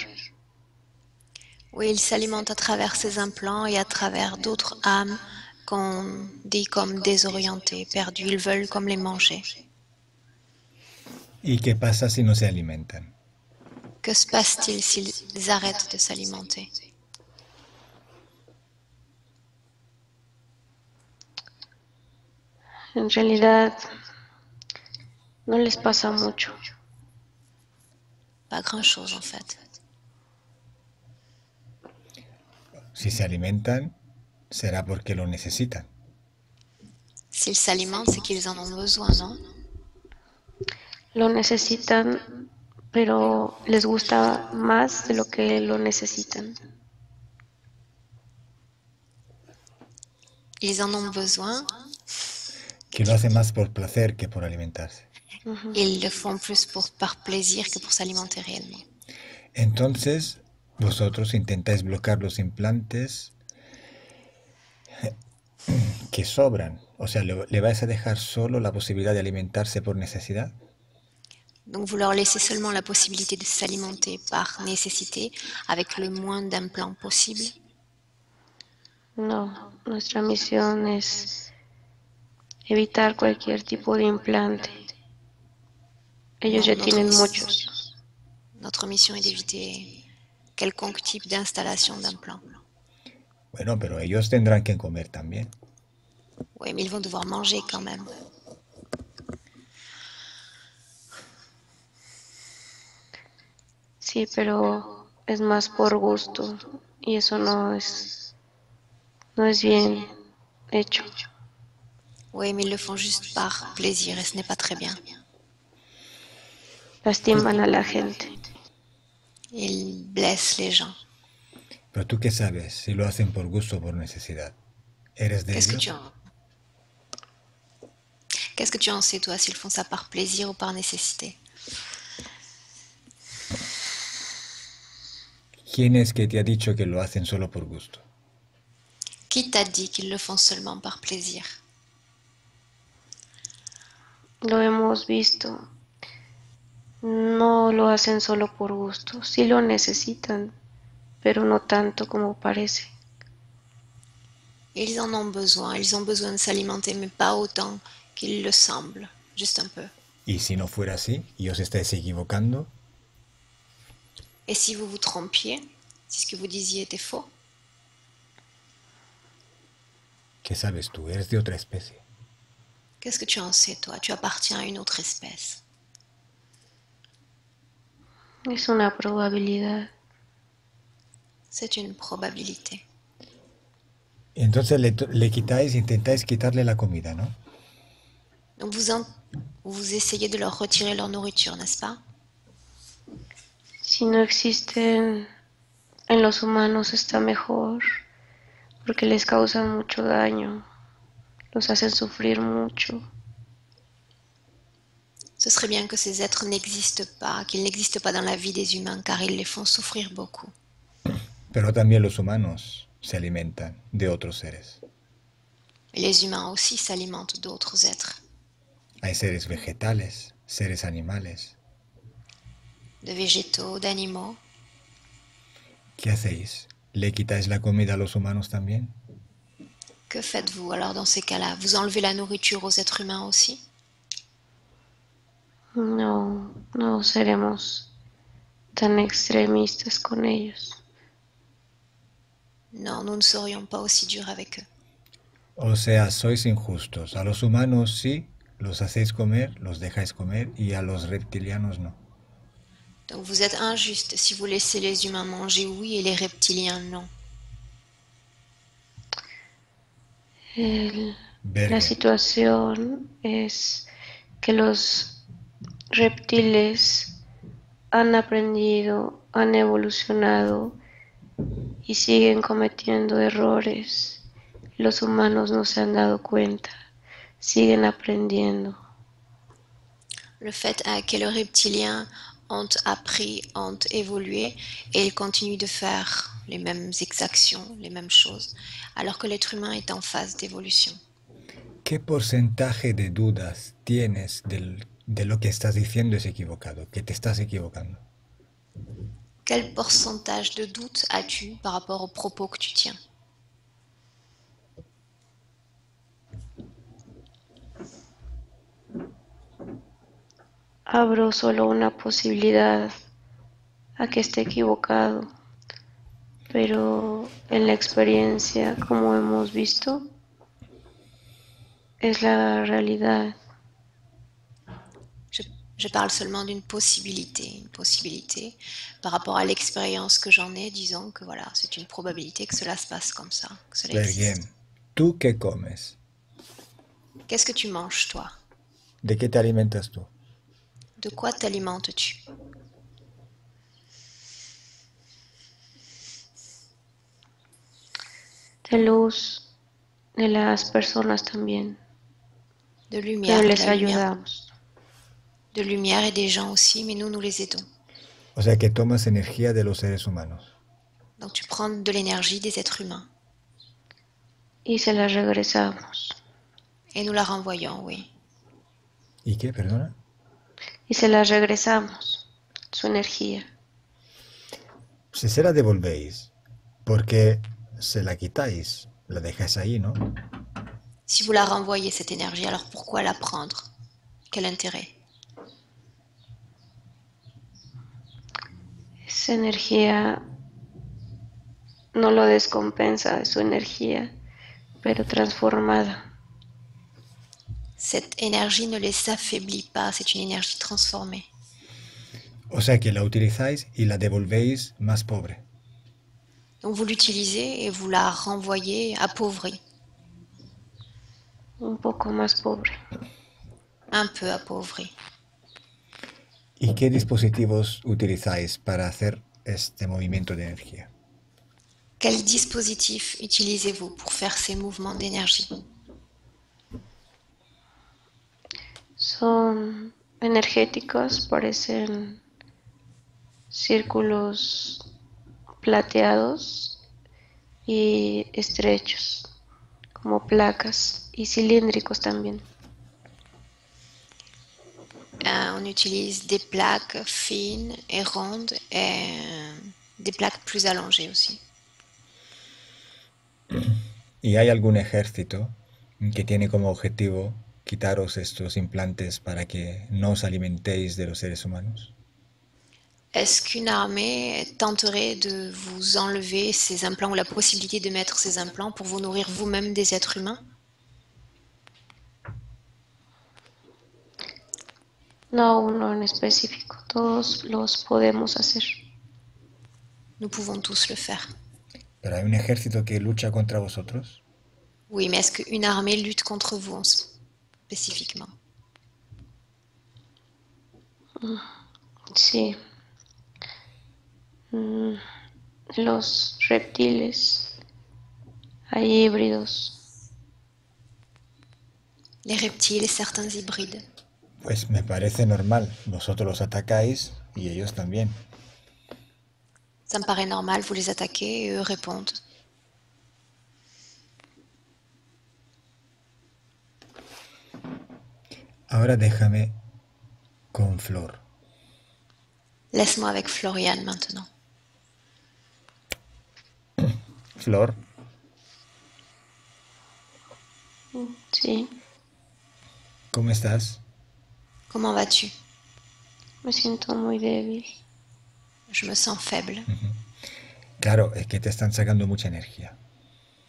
Oui, ils s'alimentent à travers ces implants et à travers d'autres âmes qu'on dit comme désorientées, perdues. Ils veulent comme les manger. ¿Y qué pasa si no se alimentan? Que se passe-t-il s'ils arrêtent de s'alimenter? En realidad, no les pasa mucho. Pas grand-chose en fait. Si se alimentan, será porque lo necesitan. S'ils s'alimentent, c'est qu'ils en ont besoin, non? Lo necesitan, pero les gusta más de lo que lo necesitan. Ils en ont besoin. Que lo hacen más por placer que por alimentarse. Ils le font plus par plaisir que pour s'alimenter réellement. Entonces, vosotros intentáis bloquear los implantes que sobran. O sea, ¿le vais a dejar solo la posibilidad de alimentarse por necesidad? Donc vous leur laissez seulement la possibilité de s'alimenter par nécessité avec le moins d'implants possible. No, nuestra misión es evitar cualquier tipo de implante. Ellos ya tienen muchos. Notre mission est d'éviter quelconque type d'installation d'implants. Bueno, pero ellos tendrán que comer también. Oui, mais ils vont devoir manger quand même. Sí, pero es más por gusto y eso no es bien hecho. Oui, mais ils le font juste par plaisir et ce n'est pas très bien. Lastiman a la gente. Ils blessent les gens. Pero tú qué sabes si lo hacen por gusto o por necesidad. ¿Eres de Qu'est-ce que ellos? Qu'est-ce que tu en sais, toi, s'ils font ça par plaisir ou par nécessité? ¿Quién es que te ha dicho que lo hacen solo por gusto? Qui t'a dit qu'ils le font seulement par plaisir? Lo hemos visto. No lo hacen solo por gusto. Sí lo necesitan, pero no tanto como parece. Ils en ont besoin de s'alimenter, mais pas autant qu'il le semble, juste un peu. Y si no fuera así y os estáis equivocando, Et si vous vous trompiez, si ce que vous disiez était faux, ¿qué sabes tú? Eres de otra especie. qu'est-ce que tu en sais, toi? Tu appartiens à une autre espèce. Es una probabilidad. C'est une probabilité. Y entonces le quitáis, intentáis quitarle la comida, ¿no? Donc vous essayez de leur retirer leur nourriture, n'est-ce pas? Si no existen en los humanos está mejor, porque les causan mucho daño, los hacen sufrir mucho. Ce serait bien que ces êtres n'existent pas, qu'ils n'existent pas dans la vie des humains, car ils les font souffrir beaucoup. Pero también los humanos se alimentan de otros seres. Et les humains aussi s'alimentent d'autres êtres, Hay seres vegetales, seres animales. de végétaux, d'animaux. ¿Qué hacéis? ¿Le quitáis la comida a los humanos también? Que faites-vous alors dans ces cas-là? Vous enlevez la nourriture aux êtres humains aussi? No seremos tan extremistas con ellos. Non, nous ne serions pas aussi durs avec eux. O sea, sois injustos. A los humanos sí, los hacéis comer, los dejáis comer, y a los reptilianos no. Donc vous êtes injuste si vous laissez les humains manger, oui, et les reptiliens, non. La Verga. situación es que los reptiles han aprendido, han evolucionado y siguen cometiendo errores. Los humanos no se han dado cuenta, siguen aprendiendo. Le fait est que les reptiliens ont appris, ont évolué, et ils continuent de faire les mêmes exactions, les mêmes choses, alors que l'être humain est en phase d'évolution. ¿Qué porcentaje de dudas tienes de lo que estás diciendo es equivocado? Que te estás equivocando. Quel pourcentage de doute as-tu par rapport aux propos que tu tiens? Abro solo una posibilidad a que esté equivocado, pero en la experiencia, como hemos visto, es la realidad. Je parle seulement d'une possibilité, par rapport à l'expérience que j'en ai, disons que voilà, c'est une probabilité que cela se passe comme ça, que cela Verguem, existe. ¿tú qué comes? Qu'est-ce que tu manges, toi? ¿De qué te alimentas tú? De quoi t'alimentes-tu? De luz de las personas también, De lumière, pero de les la lumière. ayudamos. De lumière et des gens aussi, mais nous les aidons. O sea, que tomas energía de los seres humanos. Donc tu prends de l'énergie des êtres humains Y se las regresamos. et nous la renvoyons, oui. ¿Y qué, perdona? Y se las regresamos, su energía. Si se la devolvéis, porque se la quitáis, la dejáis ahí, ¿no? Si vous la renvoyez, cette énergie, alors pourquoi la prendre? Quel intérêt? Esa energía no lo descompensa, es su energía, pero transformada. Cette énergie ne les affaiblit pas, c'est une énergie transformée. O sea que la utilizáis y la devolvéis más pobre. Donc vous l'utilisez et vous la renvoyez appauvrie, un poco más pobre. un peu appauvrie. ¿Y qué dispositivos utilizáis para hacer este movimiento de energía? Quel dispositif utilisez-vous pour faire ces mouvements d'énergie? Son energéticos, parecen círculos plateados y estrechos, como placas, y cilíndricos también. On utilise des plaques fines et rondes et des plaques plus allongées aussi. ¿Y hay algún ejército que tiene como objetivo quitaros estos implantes para que no os alimentéis de los seres humanos? Est-ce qu'une armée tenterait de vous enlever ces implants ou la possibilité de mettre ces implants pour vous nourrir vous-même des êtres humains? No uno en específico, todos los podemos hacer. Nous pouvons tous le faire. ¿Pero hay un ejército que lucha contra vosotros? Oui, mais est-ce qu'une armée lutte contre vous spécifiquement? Sí. Los reptiles, hay híbridos. Les reptiles et certains hybrides. Pues me parece normal. Vosotros los atacáis y ellos también. Ça me paraît normal, vous les attaquez et eux répondent. Ahora déjame con Flor. Laisse-moi avec Floriane maintenant. Flor, Sí, ¿cómo estás? Comment vas-tu? me siento muy débil. Je me sens faible. Claro, es que te están sacando mucha energía.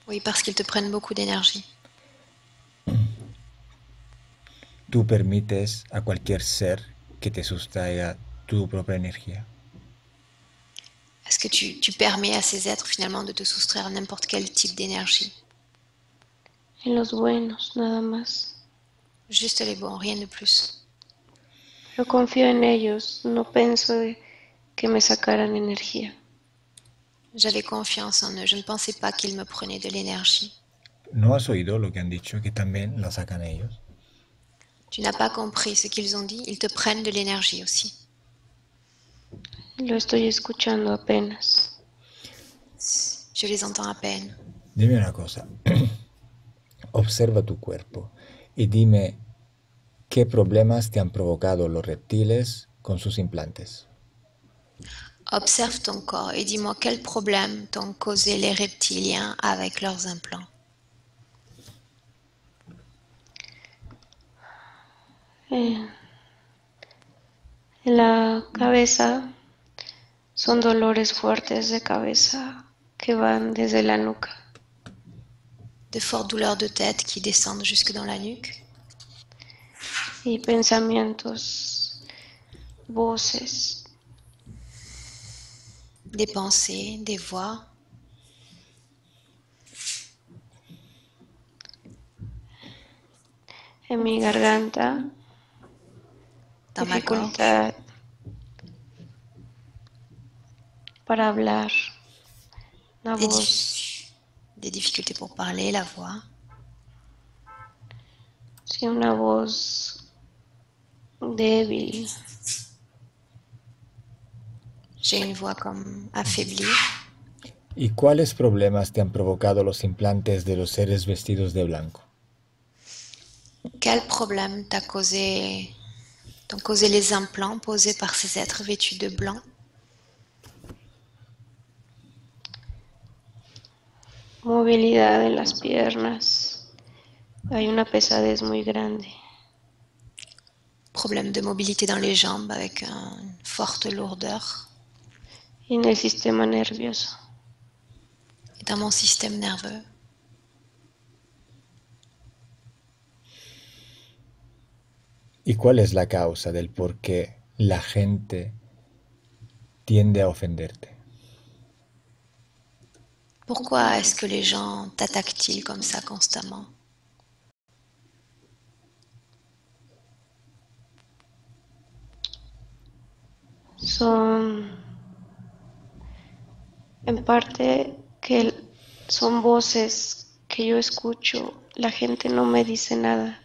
Oui, parce qu'ils te prennent beaucoup d'énergie. Tú permites a cualquier ser que te sustraiga tu propia energía. Est-ce que tu permets à ces êtres finalement de te soustraire à n'importe quel type d'énergie? En los buenos, nada más. Juste les bons, rien de plus. Pero confío en ellos, no pienso que me sacaran energía. J'avais confiance en eux, je ne pensais pas qu'ils me prenaient de l'énergie. ¿No has oído lo que han dicho? Que también la sacan ellos. Tu n'as pas compris ce qu'ils ont dit, ils te prennent de l'énergie aussi. Lo estoy escuchando apenas. Je les entends à peine. Dime una cosa. Observa tu cuerpo y dime qué problemas te han provocado los reptiles con sus implantes. Observe ton corps et dis-moi quels problèmes t'ont causé les reptiliens avec leurs implants. En la cabeza son dolores fuertes de cabeza que van desde la nuca. De fortes douleurs de tête qui descendent jusque dans la nuque. Y pensamientos, voces, Des pensées, des voix. en mi garganta, Dans ma gorge. dificultad para hablar, la Des, voz, des difficultés pour parler, la voix. sí, una voz débil, J'ai une voix comme affaiblie. ¿Y cuáles problemas te han provocado los implantes de los seres vestidos de blanco? Quel problème t'ont causé les implants posés par ces êtres vêtus de blanc? movilidad en las piernas, hay una pesadez muy grande. Problème de mobilité dans les jambes avec une forte lourdeur. Y en el sistema nervioso, Et dans mon système nerveux. ¿Y cuál es la causa del por qué la gente tiende a ofenderte? Pourquoi est-ce que les gens t'attaquent-ils comme ça constamment? Son en parte que son voces que yo escucho. La gente no me dice nada,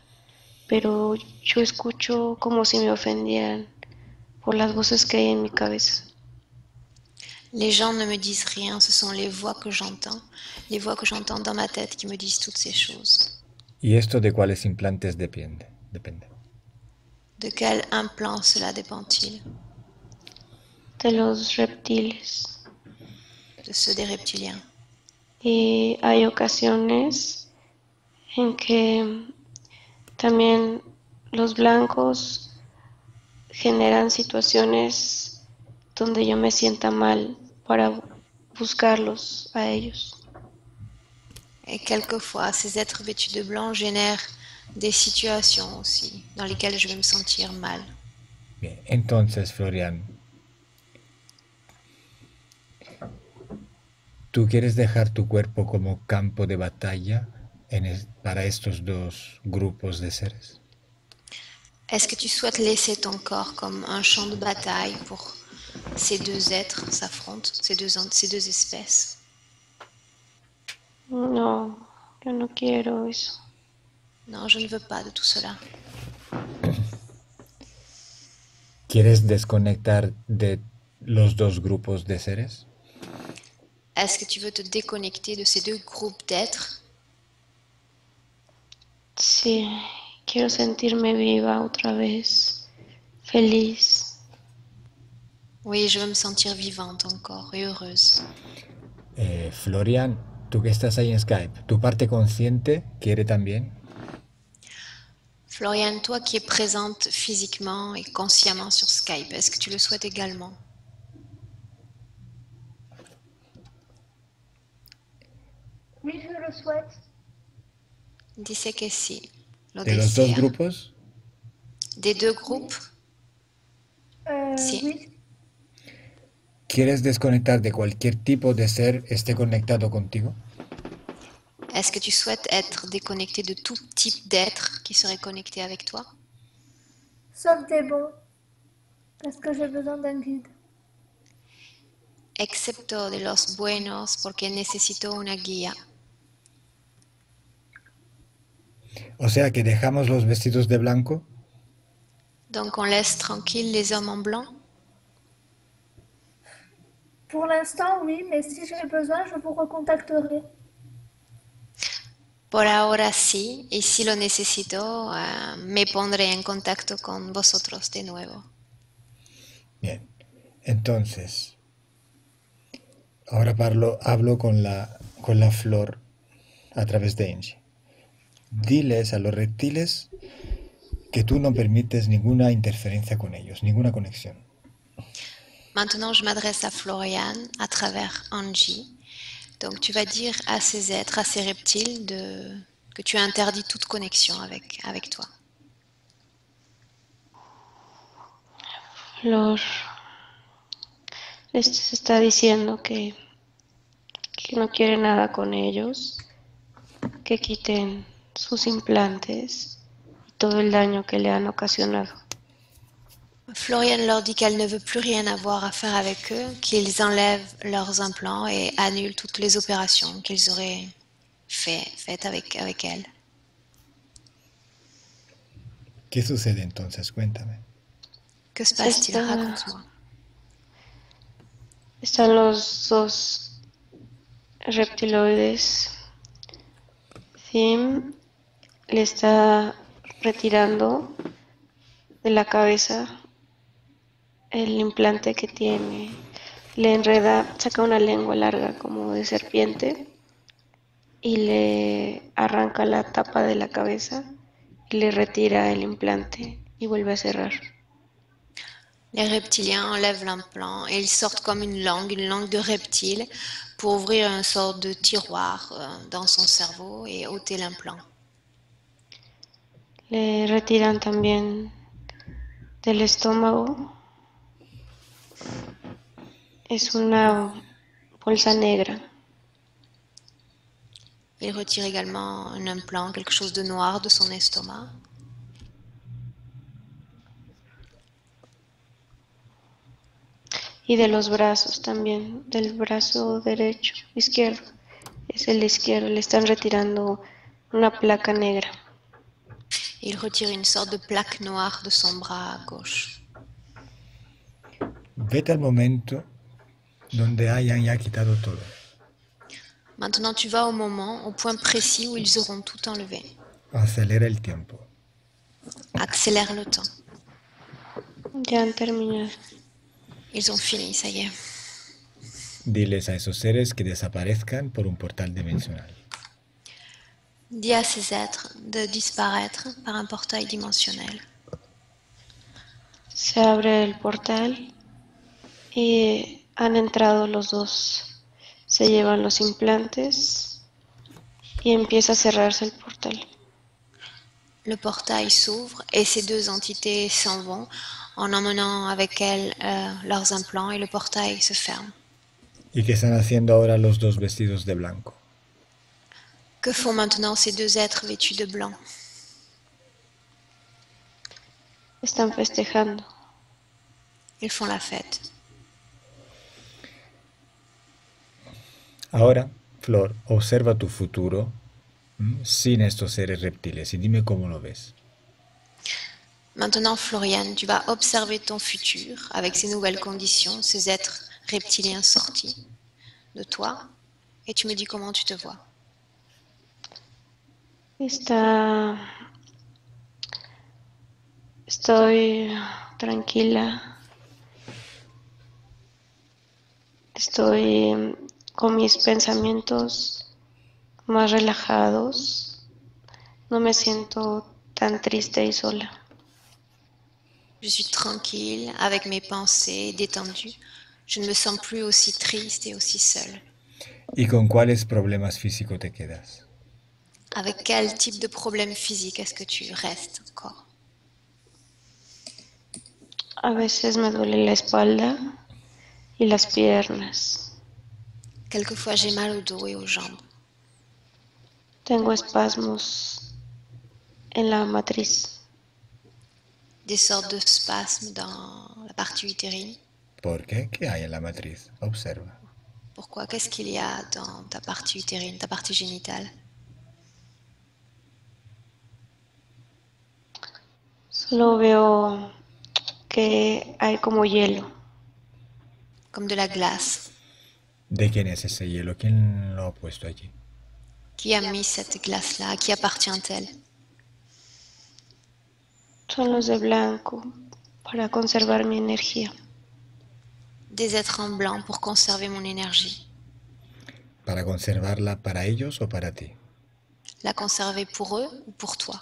pero yo escucho como si me ofendieran por las voces que hay en mi cabeza. Les gens ne me disent rien, ce sont les voix que j'entends dans ma tête qui me disent toutes ces choses. ¿Y esto de cuáles implantes depende? De quel implant cela dépend-il? De los reptiles. De ceux des reptiliens. Y hay ocasiones en que también los blancos generan situaciones donde yo me sienta mal para buscarlos a ellos. Et quelquefois, ces êtres vêtus de blanc génèrent des situations aussi dans lesquelles je vais me sentir mal. Bien, entonces, Florian, ¿tú quieres dejar tu cuerpo como campo de batalla para estos dos grupos de seres? Est-ce que tu souhaites laisser ton corps comme un champ de bataille pour ces deux êtres s'affrontent, ces deux espèces? No, yo no quiero eso. Non, je ne veux pas de tout cela. ¿Quieres desconectar de los dos grupos de seres? Est-ce que tu veux te déconnecter de ces deux groupes d'êtres? Sí, quiero sentirme viva otra vez, feliz. Oui, je veux me sentir vivante encore et heureuse. Florian, tú que estás ahí en Skype, ¿tu parte consciente quiere también? Florian, toi qui es présente physiquement et consciemment sur Skype, est-ce que tu le souhaites également? Oui, je le souhaite. Dice que sí. Lo ¿De los dos desea. grupos? Des deux groupes? Sí. Oui. ¿Quieres desconectar de cualquier tipo de ser esté conectado contigo? Est-ce que tu souhaites être déconnecté de tout type d'être qui serait connecté avec toi? Sauf des bons. Parce que j'ai besoin d'un guide. Excepto de los buenos porque necesito una guía. O sea que dejamos los vestidos de blanco. Donc on laisse tranquille les hommes en blanc? Pour l'instant, oui, mais si j'ai besoin, je vous recontacterai. Por ahora sí, y si lo necesito, me pondré en contacto con vosotros de nuevo. Bien, entonces, ahora hablo con la flor a través de Angie. Diles a los reptiles que tú no permites ninguna interferencia con ellos, ninguna conexión. Maintenant, je m'adresse à Florian à travers Angie. Donc, tu vas dire à ces êtres, à ces reptiles, que tu interdis toute connexion avec toi. Flor les está diciendo que no quiere nada con ellos, que quiten sus implantes y todo el daño que le han ocasionado. Florian leur dit qu'elle ne veut plus rien avoir à faire avec eux, qu'ils enlèvent leurs implants et annulent toutes les opérations qu'ils auraient faites avec elle. ¿Qué sucede entonces? Cuéntame. Que se passe-t-il? Raconte-moi. Están los dos reptiloides. Thim le está retirando de la cabeza el implante que tiene. Le enreda, saca una lengua larga como de serpiente y le arranca la tapa de la cabeza y le retira el implante y vuelve a cerrar. Les reptiliens enlèvent l'implant et ils sortent comme une langue de reptile, pour ouvrir une sorte de tiroir dans son cerveau et ôter l'implant. Le retiran también del estómago Es una bolsa negra. Il retire également un implant, quelque chose de noir de son estomac. Y de los brazos también, del brazo derecho, izquierdo. Es el izquierdo, le están retirando una placa negra. Il retire une sorte de plaque noire de son bras gauche. Vete al momento donde hayan ya quitado todo. Maintenant, tu vas au moment, au point précis où ils auront tout enlevé. Acelera el tiempo. Accélère le temps. Ya han terminado. Ils ont fini, ça y est. Diles a esos seres que desaparezcan por un portal dimensional. Dis à ces êtres de disparaître par un portail dimensionnel. Se abre el portal y han entrado los dos. Se llevan los implantes y empieza a cerrarse el portal. Le portail s'ouvre et ces deux entités s'en vont en emmenant avec elles leurs implants et le portail se ferme. ¿Y qué están haciendo ahora los dos vestidos de blanco? Que font maintenant ces deux êtres vêtus de blanc? Están festejando. Ils font la fête. Ahora, Flor, observa tu futuro sin estos seres reptiles y dime cómo lo ves. Maintenant, Floriane, tu vas observer ton futur avec ces nouvelles conditions, ces êtres reptiliens sortis de toi, et tu me dis comment tu te vois. Estoy tranquila. Estoy con mis pensamientos más relajados. No me siento tan triste y sola. Je suis tranquille, avec mes pensées détendues. Je ne me sens plus aussi triste et aussi seule. ¿Y con cuáles problemas físicos te quedas? Avec quel type de problème physique est-ce que tu restes encore? A veces me duele la espalda y las piernas. Quelquefois, j'ai mal au dos et aux jambes. Tengo espasmos en la matriz. Des sortes de spasmes dans la partie utérine. ¿Por qué? ¿Qué hay en la matriz? Observa. Pourquoi? Qu'est-ce qu'il y a dans ta partie utérine, ta partie génitale? Solo veo que hay como hielo. Comme de la glace. ¿De quién es ese hielo? ¿Quién lo ha puesto allí? Qui a mis cette glace-là? À qui appartient-elle? Son los de blanco para conservar mi energía. Des êtres en blanc pour conserver mon énergie. ¿Para conservarla para ellos o para ti? La conserver pour eux ou pour toi?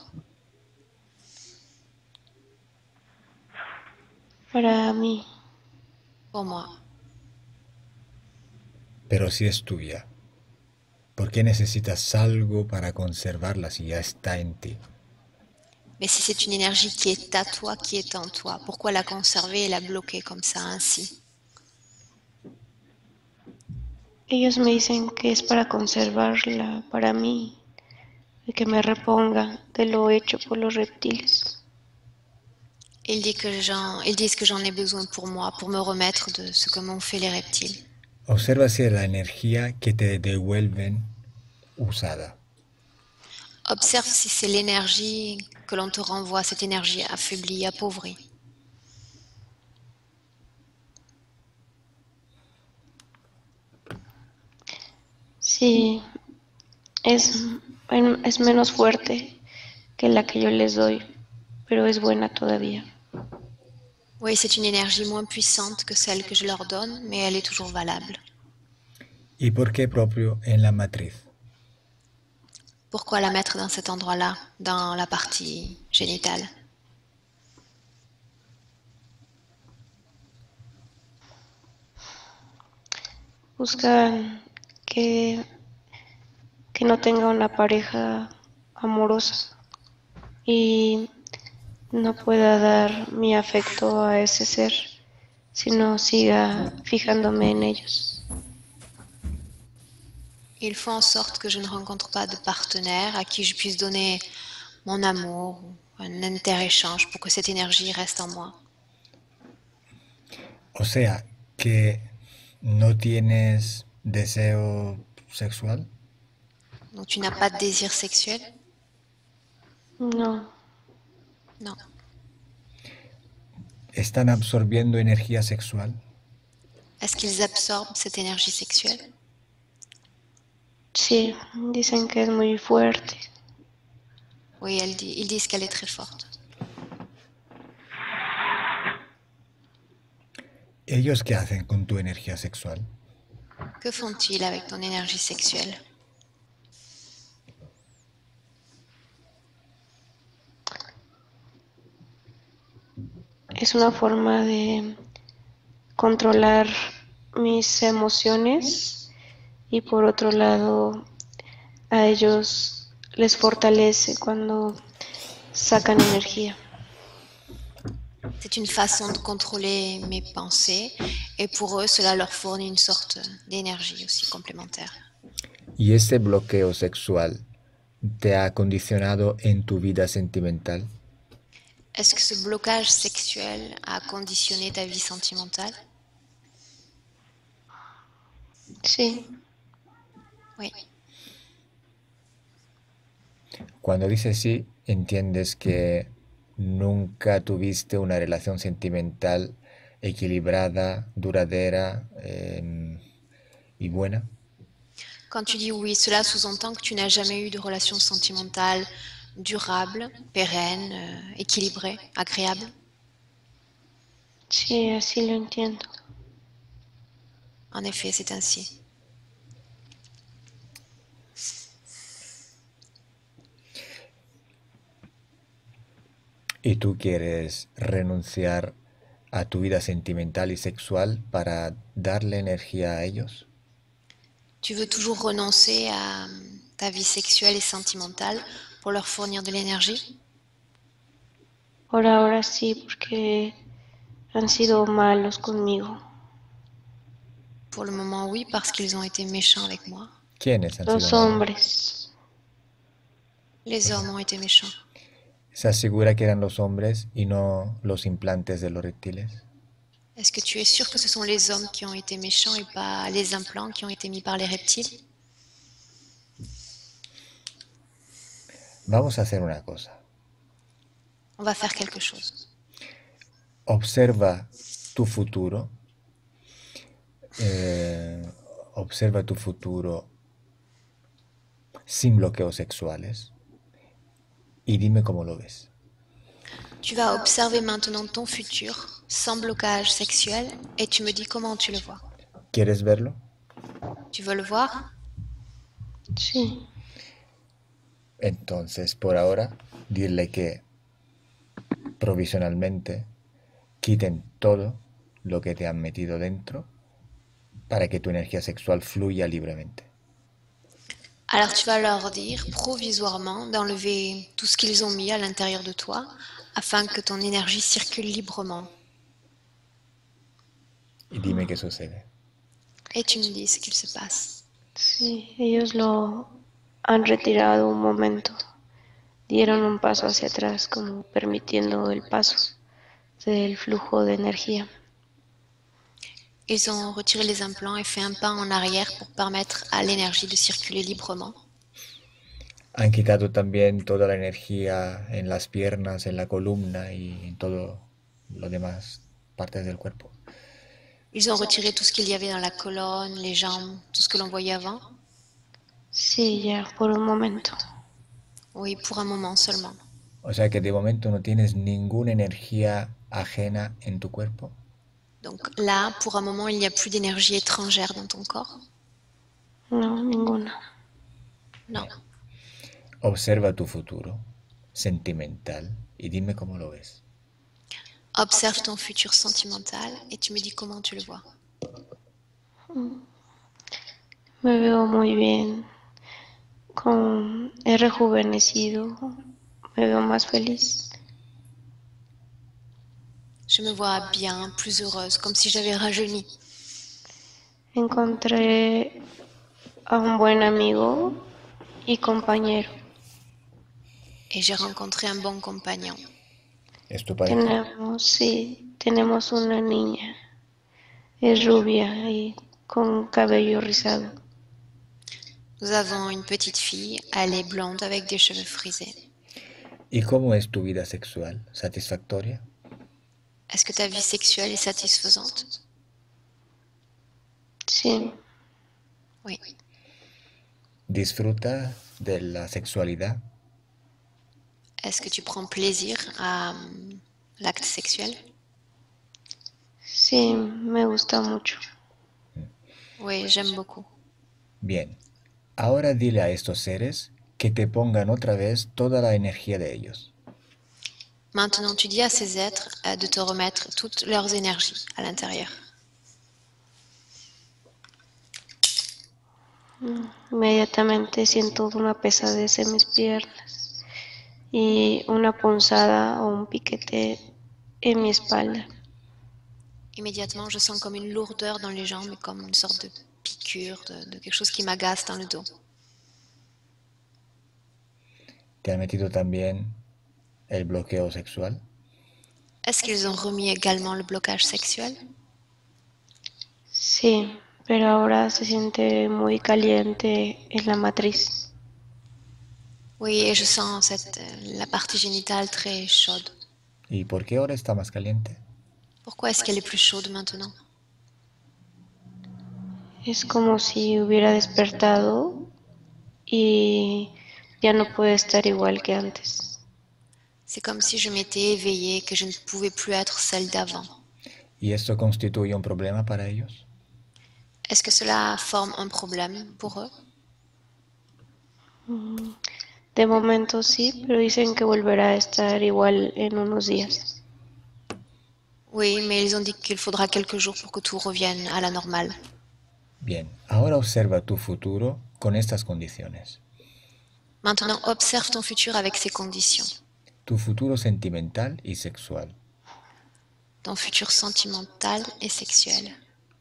Para mí. Pour moi. Pero si es tuya, ¿por qué necesitas algo para conservarla si ya está en ti? Mais si c'est une énergie qui est à toi, qui est en toi, pourquoi la conserver et la bloquer comme ça, ainsi? Ellos me dicen que es para conservarla para mí, y que me reponga de lo hecho por los reptiles. Ils disent que j'en ai besoin pour moi, pour me remettre de ce que m'ont fait les reptiles. Observa si es la energía que te devuelven usada. Observe si c'est l'énergie que l'on te renvoie, cette énergie affaiblie, appauvrie. Sí, es menos fuerte que la que yo les doy, pero es buena todavía. Oui, c'est une énergie moins puissante que celle que je leur donne, mais elle est toujours valable. ¿Y por qué propio en la matriz? Pourquoi la mettre dans cet endroit-là, dans la partie génitale? Buscan que no tenga una pareja amorosa y no pueda dar mi afecto a ese ser sino siga fijándome en ellos. Il faut en sorte que je ne rencontre pas de partenaire à qui je puisse donner mon amour, un inter-échange pour que cette énergie reste en moi. O sea, que no tienes deseo sexual. Donc tu n'as pas de désir sexuel? No, Non. ¿Están absorbiendo energía sexual? Est-ce qu'ils absorbent cette énergie sexuelle? sí, dicen que es muy fuerte. Oui, ils disent qu'elle est très forte. ¿Ellos qué hacen con tu energía sexual? Que font-ils avec ton énergie sexuelle? Es una forma de controlar mis emociones y por otro lado a ellos les fortalece cuando sacan energía. C'est une façon de contrôler mes pensées et pour eux, cela leur fournit une sorte d'énergie aussi complémentaire. ¿Y ese bloqueo sexual te ha condicionado en tu vida sentimental? Est-ce que ce blocage sexuel a conditionné ta vie sentimentale? Sí, Oui. Cuando dices sí, entiendes que nunca tuviste una relación sentimental equilibrada, duradera y buena. Quand tu dis oui, cela sous-entend que tu n'as jamais eu de relation sentimentale durable, pérenne, équilibrée, agréable? sí, así lo entiendo. En effet, c'est ainsi. ¿Y tú quieres renunciar a tu vida sentimental y sexual para darle energía a ellos? Tu veux toujours renoncer à ta vie sexuelle et sentimentale pour leur fournir de l'énergie? Por ahora sí, porque han sido malos conmigo. Pour le moment, oui, parce qu'ils ont été méchants avec moi. ¿Quiénes han Los sido malos? hombres, Les hommes ont été méchants. ¿Estás segura que eran los hombres y no los implantes de los reptiles? Est-ce que tu es sûr que ce sont les hommes qui ont été méchants et pas les implants qui ont été mis par les reptiles? Vamos a hacer una cosa. On va faire quelque chose. Observa tu futuro. Observa tu futuro sin bloqueos sexuales y dime cómo lo ves. Tu vas observer maintenant ton futur sans blocage sexuel et tu me dis comment tu le vois. ¿Quieres verlo? Tu veux le voir? sí, Entonces, por ahora, dile que provisionalmente quiten todo lo que te han metido dentro para que tu energía sexual fluya libremente. Alors tu vas leur dire provisoirement d'enlever tout ce qu'ils ont mis à l'intérieur de toi afin que ton énergie circule librement. Y dime qué sucede. Et tu me dis ce qu'il se passe. sí, ellos lo han retirado un momento, dieron un paso hacia atrás como permitiendo el paso del flujo de energía. Ils ont retiré les implants et fait un pas en arrière pour permettre à l'énergie de circuler librement. Han quitado también toda la energía en las piernas, en la columna y en todo lo demás partes del cuerpo. Ils ont retiré tout ce qu'il y avait dans la colonne, les jambes, tout ce que l'on voyait avant. Sí, ya, por un momento. Oui, pour un moment seulement. O sea que de momento no tienes ninguna energía ajena en tu cuerpo. Donc là, pour un moment, il n'y a plus d'énergie étrangère dans ton corps? No, ninguna. Non. Observa tu futuro sentimental y dime cómo lo ves. Observe ton futur sentimental et tu me dis comment tu le vois. Me veo muy bien, he rejuvenecido, me veo más feliz. Je me vois bien, plus heureuse, comme si j'avais rajeuni. Encontré a un buen amigo y compañero. Et j'ai rencontré un bon compagnon. ¿Es tu pareja? Tenemos una niña. Es rubia y con cabello rizado. Nous avons une petite fille, elle est blonde avec des cheveux frisés. ¿Y cómo es tu vida sexual? ¿Satisfactoria? Est-ce que ta vie sexuelle est satisfaisante? Sí, Oui. ¿Disfruta de la sexualidad? Est-ce que tu prends plaisir à l'acte sexuel? sí, me gusta mucho. Oui, j'aime beaucoup. Bien. Ahora dile a estos seres que te pongan otra vez toda la energía de ellos. Maintenant, tu dis à ces êtres de te remettre toutes leurs énergies à l'intérieur. Inmediatamente siento una pesadez en mis piernas y una punzada o un piquete en mi espalda. Immédiatement, je sens comme une lourdeur dans les jambes, comme une sorte de piqûre, de quelque chose qui m'agace dans le dos. ¿Te han metido también el bloqueo sexual? Est-ce qu'ils ont remis également le blocage sexuel? Sí, pero ahora se siente muy caliente en la matriz. Oui, et je sens la partie génitale très chaude. ¿Y por qué ahora está más caliente? Pourquoi est-ce qu'elle est plus chaude maintenant? Es como si hubiera despertado y ya no puede estar igual que antes. C'est comme si je m'étais éveillée, que je ne pouvais plus être celle d'avant. ¿Y esto constituye un problema para ellos? Est-ce que cela forme un problème pour eux? De momento sí, pero dicen que volverá a estar igual en unos días. Oui, mais ils ont dit qu'il faudra quelques jours pour que tout revienne à la normale. Bien, ahora observa tu futuro con estas condiciones. Maintenant, observe ton futur avec ces conditions. Tu futuro sentimental y sexual. Ton futur sentimental et sexuel.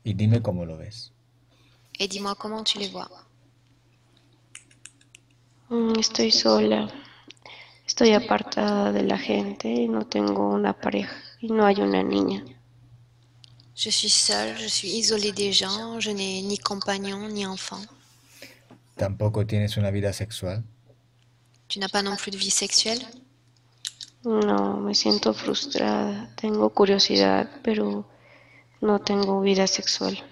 Y dime cómo lo ves. Et dis-moi comment tu les vois. Estoy sola, estoy apartada de la gente y no tengo una pareja y no hay una niña. Je suis seule, je suis isolée des gens, je n'ai ni compagnon ni enfant. ¿Tampoco tienes una vida sexual? Tu n'as pas non plus de vie sexuelle? No, me siento frustrada, tengo curiosidad, pero no tengo vida sexual.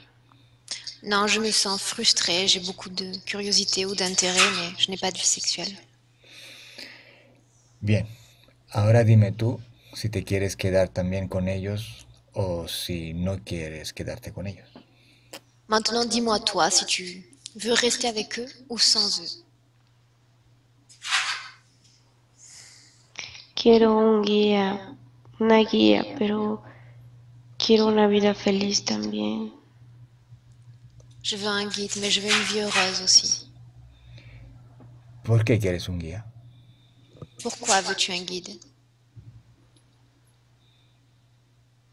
Non, je me sens frustrée, j'ai beaucoup de curiosité ou d'intérêt, mais je n'ai pas de vie sexuelle. Bien, ahora dime tú si te quieres quedar también con ellos o si no quieres quedarte con ellos. Maintenant, dis-moi toi si tu veux rester avec eux ou sans eux. Quiero una guía, pero quiero una vida feliz también. Je veux un guide, mais je veux une vie heureuse aussi. ¿Por qué quieres un guía? Pourquoi veux-tu un guide?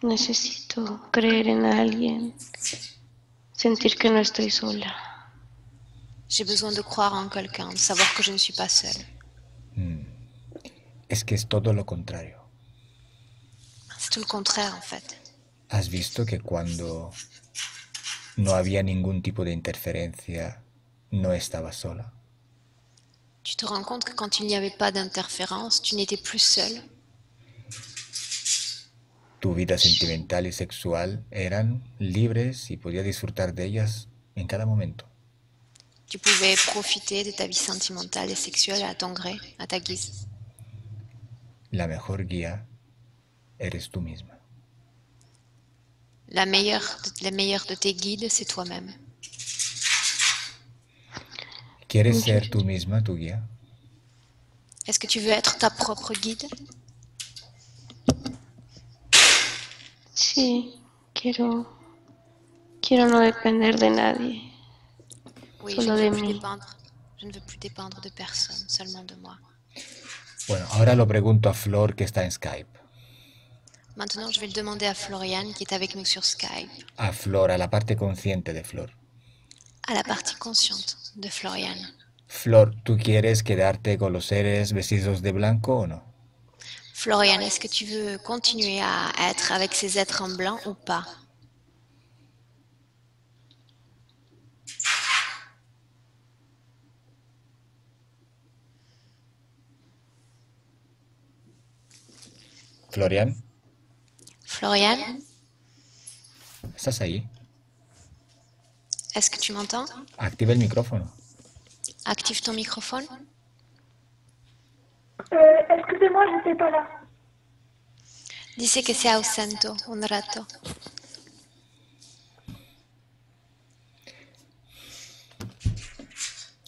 Necesito creer en alguien, sentir que no estoy sola. J'ai besoin de croire en quelqu'un, de savoir que je ne suis pas seule. Es que es todo lo contrario. C'est tout le contraire en fait. ¿Has visto que cuando no había ningún tipo de interferencia, no estabas sola? Tu te rends compte que quand il n'y avait pas d'interférence, tu n'étais plus seule. Tu vida sentimental y sexual eran libres y podías disfrutar de ellas en cada momento. Tu pouvais profiter de ta vie sentimentale et sexuelle à ton gré, à ta guise. La mejor guía eres tú misma. La meilleure de tes guides, c'est toi-même. ¿Quieres ser tú misma tu guía? Est-ce que tu veux être ta propre guide? Sí, quiero no depender de nadie, Oui, solo de mí. Je ne veux plus dépendre de personne, seulement de moi. Bueno, ahora lo pregunto a Flor que está en Skype. Maintenant, je vais le demander à Florian qui est avec nous sur Skype, A Flor, a la parte consciente de Flor. à la partie consciente de Florian. Flor, ¿tú quieres quedarte con los seres vestidos de blanco o no? Florian, est-ce que tu veux continuer à être avec ces êtres en blanc ou pas? Florian, Florian, ¿estás ahí? est-ce que tu m'entends? Activa el micrófono. Active ton microphone. Excusez-moi, j'étais pas là. Dice que se ha ausento un rato.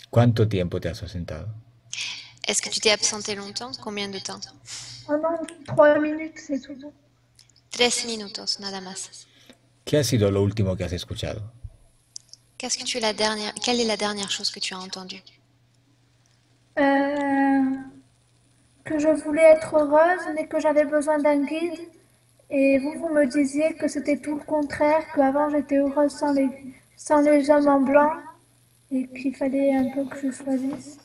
¿Cuánto tiempo te has ausentado? Est-ce que tu t'es absenté longtemps? Combien de temps? Oh non, 3 minutes, c'est tout. 3 minutos, nada más. ¿Qué ha sido lo último que has escuchado? Quelle est la dernière chose que tu as entendue? Que je voulais être heureuse, mais que j'avais besoin d'un guide. Et vous me disiez que c'était tout le contraire, qu'avant j'étais heureuse sans les hommes en blanc, et qu'il fallait un peu que je choisisse.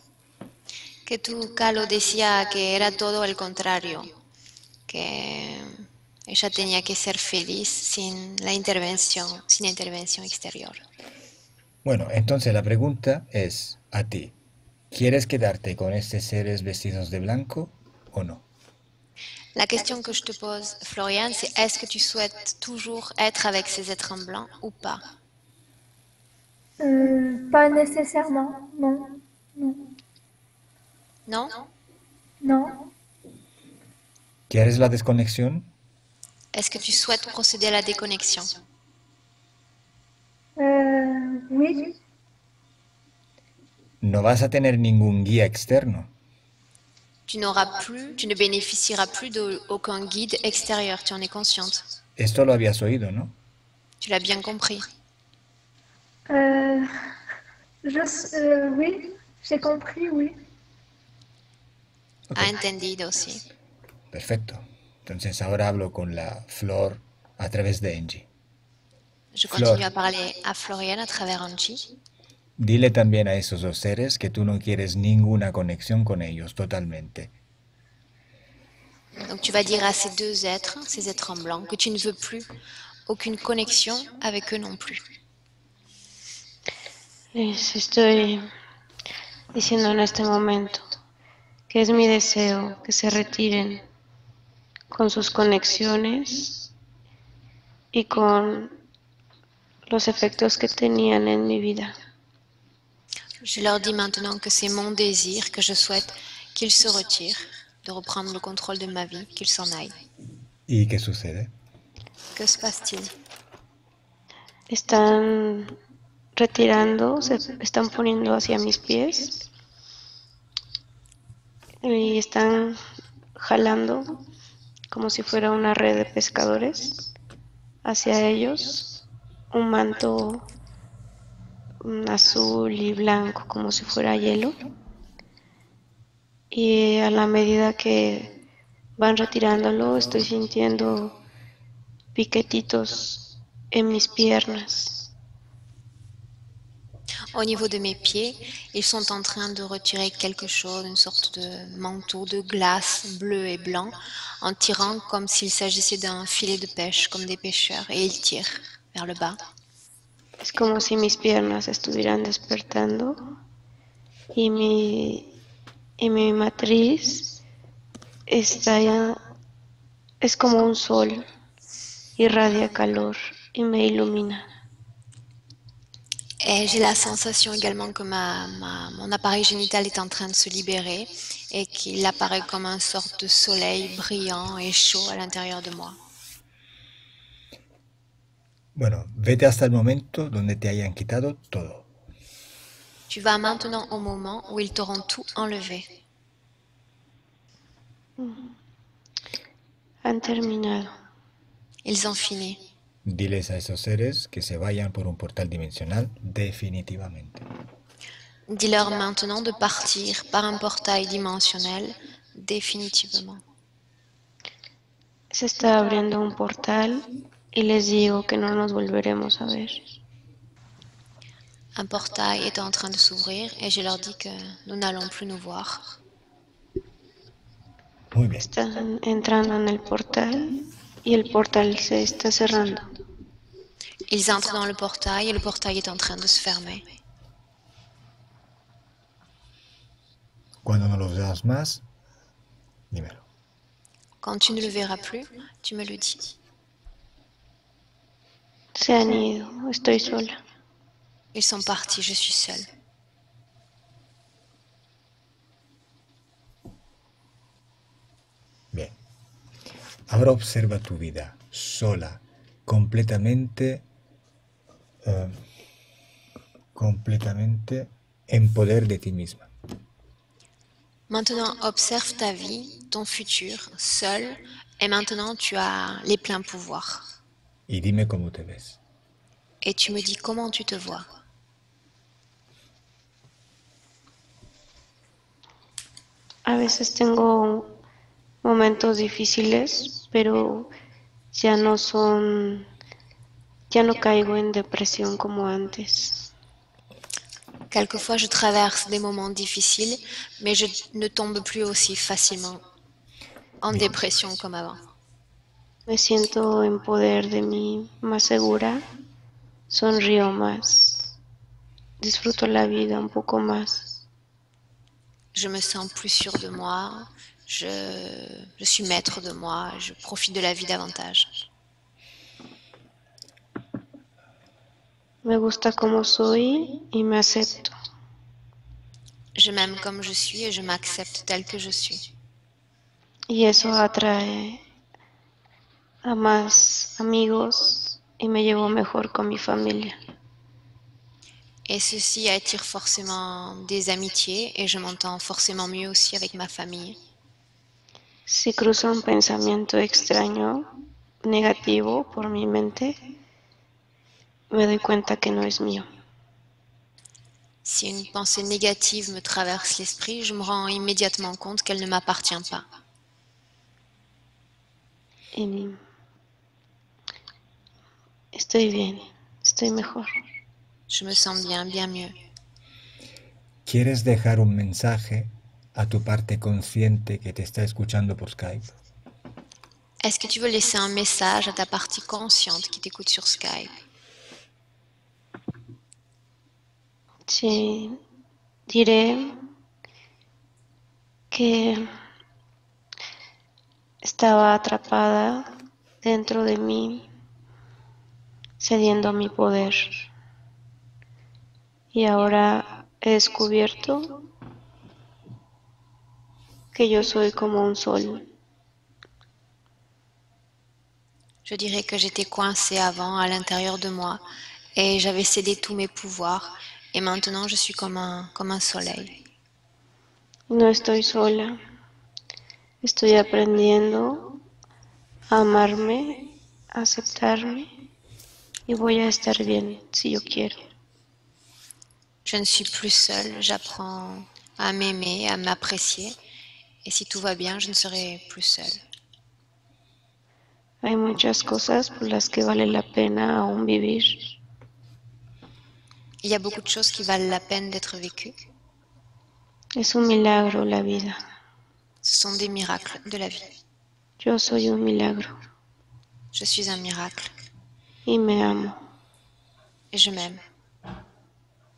Que tu, Calo, decía que era todo el contrario, que ella tenía que ser feliz sin intervención exterior. Bueno, entonces la pregunta es a ti. ¿Quieres quedarte con estos seres vestidos de blanco o no? La question que je te pose, Florian, c'est est-ce que tu souhaites toujours être avec ces êtres en blanc ou pas? Pas nécessairement, non. Non? Non. ¿Quieres la desconexión? Est-ce que tu souhaites procéder à la déconnexion? Oui. No vas a tener ningún guía externo. Tu ne bénéficieras plus d'aucun guide extérieur, tu en es consciente. Esto lo habías oído, ¿no? Tu l'as bien compris. Oui, j'ai compris, oui. Ha entendido, sí. Perfecto. Entonces ahora hablo con la Flor a través de Angie. Je continue à parler à Florian à travers Angie. Dile también a esos dos seres que tú no quieres ninguna conexión con ellos totalmente. Donc tu vas dire à ces êtres en blanc, que tu ne veux plus aucune connexion avec eux non plus. Les estoy diciendo en este momento que es mi deseo que se retiren con sus conexiones y con los efectos que tenían en mi vida. Je leur dis maintenant que c'est mon désir, que je souhaite qu'ils se retirent, de reprendre le contrôle de ma vie, qu'ils s'en aillent. ¿Y qué sucede? Que se passe-t-il? Están retirando, se están poniendo hacia mis pies y están jalando como si fuera una red de pescadores hacia ellos, un manto azul y blanco como si fuera hielo, y a la medida que van retirándolo estoy sintiendo piquetitos en mis piernas. Au niveau de mes pieds, ils sont en train de retirer quelque chose, une sorte de manteau de glace bleu et blanc, en tirant comme s'il s'agissait d'un filet de pêche, comme des pêcheurs, et ils tirent vers le bas. Es como si mis piernas estuvieran despertando y mi matriz es como un sol, irradia calor y me ilumina. Et j'ai la sensation également que mon appareil génital est en train de se libérer et qu'il apparaît comme une sorte de soleil brillant et chaud à l'intérieur de moi. Bueno, vete hasta el momento donde te hayan quitado todo. Tu vas maintenant au moment où ils t'auront tout enlevé. Han terminado. Ils ont fini. Diles a esos seres que se vayan por un portal dimensional definitivamente. Dis-leur maintenant de partir par un portail dimensionnel définitivement. se está abriendo un portal y les digo que no nos volveremos a ver. Un portail est en train de s'ouvrir et je leur dis que nous n'allons plus nous voir. Muy bien. Están entrando en el portal y el portal se está cerrando. Ils entrent dans le portail et le portail est en train de se fermer. Cuando no los veas más, dímelo. Quand tu ne le verras plus, tu me le dis. Se han ido, estoy sola. Ils sont partis, je suis seule. Bien. Ahora observa tu vida sola, completamente en poder de ti misma. Maintenant, observe ta vie, ton futur, seul, et maintenant tu as les pleins pouvoirs. Y dime cómo te ves. Et tu me dis comment tu te vois. A veces tengo momentos difíciles, pero ya no caigo en depresión como antes. Quelquefois, je traverse des moments difficiles, mais je ne tombe plus aussi facilement en dépression comme avant. Me siento en poder de mí, más segura, sonrío más, disfruto la vida un poco más. Je me sens plus sûre de moi, je suis maître de moi, je profite de la vie davantage. Me gusta como soy y me acepto. Je m'aime comme je suis et je m'accepte tel que je suis. Y eso atrae a más amigos y me llevo mejor con mi familia. Et ceci attire forcément des amitiés et je m'entends forcément mieux aussi avec ma famille. Si cruza un pensamiento extraño, negativo por mi mente, me doy cuenta que no es mío. Si une pensée négative me traverse l'esprit, je me rends immédiatement compte qu'elle ne m'appartient pas. Y estoy bien, estoy mejor. Je me sens bien, bien mieux. ¿Quieres dejar un mensaje a tu parte consciente que te está escuchando por Skype? Est-ce que tu veux laisser un message à ta partie consciente qui t'écoute sur Skype? Sí, diré que estaba atrapada dentro de mí, cediendo a mi poder. Y ahora he descubierto que yo soy como un sol. Je dirais que j'étais coincée avant à l'intérieur de moi et j'avais cédé tous mes pouvoirs et maintenant je suis comme un soleil. No estoy sola. Estoy aprendiendo a amarme, a aceptarme y voy a estar bien si yo quiero. Je ne suis plus seule, j'apprends à m'aimer, à m'apprécier et si tout va bien, je ne serai plus seule. Hay muchas cosas por las que vale la pena aún vivir. Il y a beaucoup de choses qui valent la peine d'être vécues. Es un milagro la vida. Ce sont des miracles de la vie. Yo soy un milagro Je suis un miracle y me amo. et je m'aime.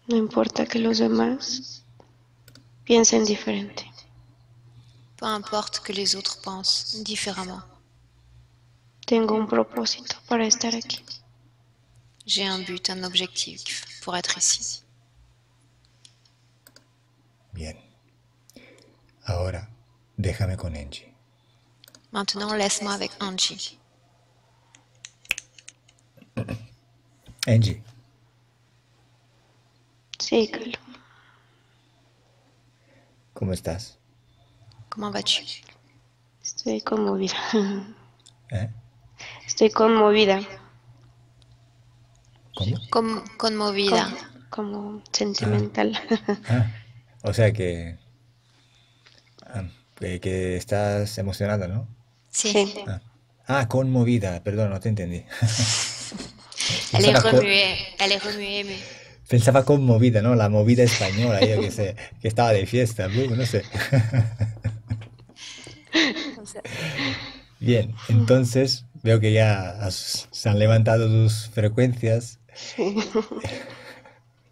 No importa que los demás piensen diferente. Peu importe que les autres pensent différemment. Tengo un propósito para estar aquí. J'ai un but, un objectif pour être ici. Bien. Ahora, déjame con Angie. Maintenant, laisse-moi avec Angie. Angie, Sí, Carlos. ¿cómo estás? Comment vas-tu? Estoy conmovida. ¿Eh? Estoy conmovida. ¿Cómo? Conmovida. Como sentimental. Ah, o sea que estás emocionada, ¿no? Sí. Sí. Ah, Ah, conmovida, perdón, no te entendí. Elle est Pensaba, remuée, elle est remuée, mais... pensaba conmovida, ¿no? La movida española, yo que sé, que estaba de fiesta, no sé. Bien, entonces veo que ya se han levantado tus frecuencias. Sí.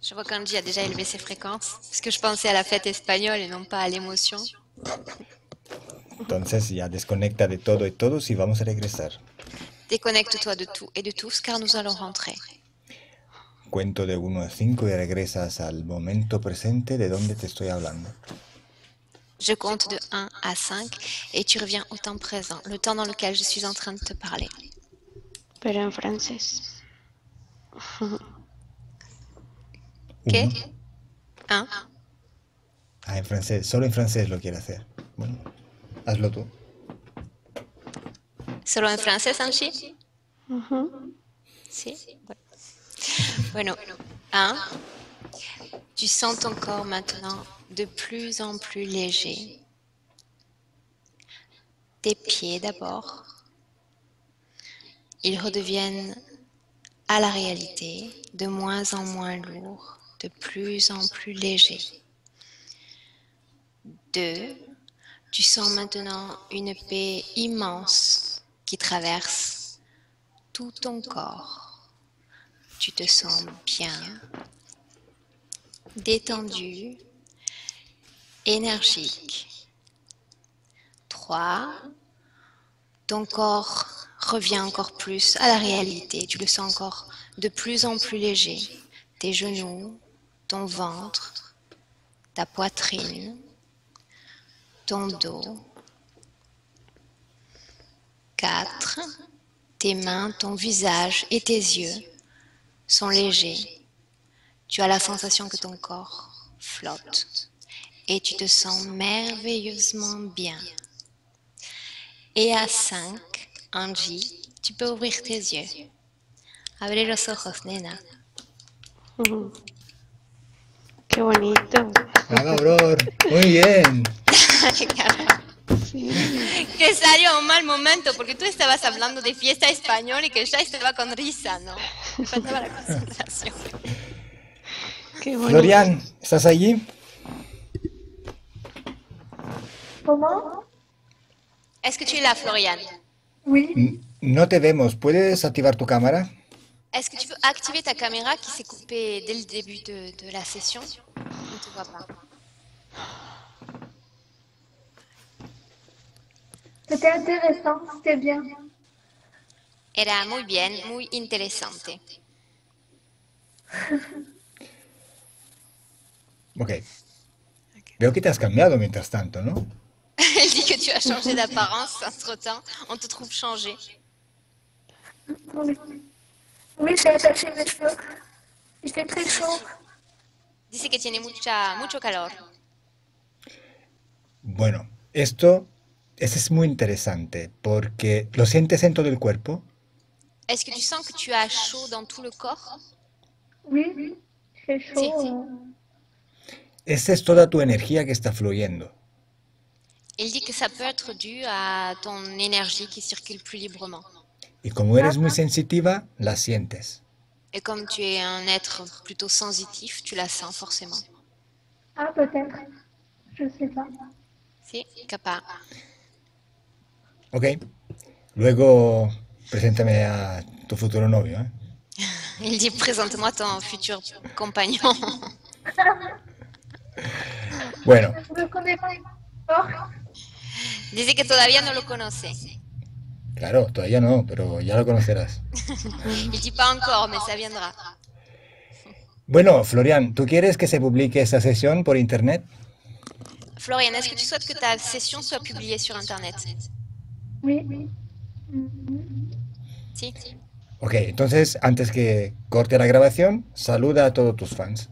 Je vois qu'Angie a déjà élevé ses fréquences, parce que je pensais à la fête espagnole et non pas à l'émotion. Entonces ya desconecta de todo y todos y vamos a regresar. Déconnecte-toi de tout et de tous, car nous allons rentrer. Cuento de 1 a 5 y regresas al momento presente de donde te estoy hablando. Je compte de 1 à 5 et tu reviens au temps présent, le temps dans lequel je suis en train de te parler. Pero en francés. ¿Qué? 1. 1. Ah, en francés, solo en francés lo quiere hacer. Bueno, hazlo tú. Solo en francés, Angie? Ujú. Si. Bueno, 1. Tu sens ton corps maintenant de plus en plus léger. Tes pieds d'abord. Ils redeviennent à la réalité de moins en moins lourds, de plus en plus légers. 2. Tu sens maintenant une paix immense qui traverse tout ton corps. Tu te sens bien, détendu, énergique. 3. Ton corps revient encore plus à la réalité. Tu le sens encore de plus en plus léger. Tes genoux, ton ventre, ta poitrine, ton dos. 4. Tes mains, ton visage et tes yeux sont légers. Tu as la sensation que ton corps flotte et tu te sens merveilleusement bien. Et à 5, Angie, tu peux ouvrir tes yeux. Abre los ojos, nena. Ujú. Qué bonito. ¡Bravo, Auror! ¡Muy bien! Sí. Que salió a un mal momento porque tú estabas hablando de fiesta española y que ya estaba con risa, ¿no? Me faltaba la concentración. Qué bonito. Florian, ¿estás allí? ¿Cómo? Est-ce que tu es là, Florian? Oui. No te vemos. ¿Puedes activar tu cámara? Est-ce que tu peux activer ta caméra qui s'est coupée dès le début de la session? On ne te voit pas. C'était intéressant, c'était bien. Era muy bien, muy interesante. Ok. Veo que te has cambiado mientras tanto, ¿no? Elle dit que tu as changé d'apparence entre-temps. On te trouve changé. Oui, oui, j'ai attaché mes cheveux. Il fait très chaud. Dice que tiene mucho calor. Bueno, esto es muy interesante porque lo sientes en todo el cuerpo. Est-ce que tu sens que tu as chaud dans tout le corps? Oui, il fait chaud. Si. Esa es toda tu energía que está fluyendo. Il dit que ça peut être dû à ton énergie qui circule plus librement. Y como eres muy sensitiva, la sientes. Et comme tu es un être plutôt sensitif, tu la sens forcément. Ah, peut-être. Je sais pas. Si, capaz. Ok. Luego, preséntame a tu futuro novio, ¿eh? Il dit présente-moi ton futur compagnon. Bueno, Je ne connais pas encore. Dice que todavía no lo conoce. claro, todavía no, pero ya lo conocerás. Il dit pas encore, mais ça viendra. Bueno, Florian, ¿tú quieres que se publique esta sesión por internet? Florian, est-ce que tu souhaites que ta session soit publiée sur Internet? Oui. Si. Ok, entonces, antes que corte la grabación, saluda a todos tus fans.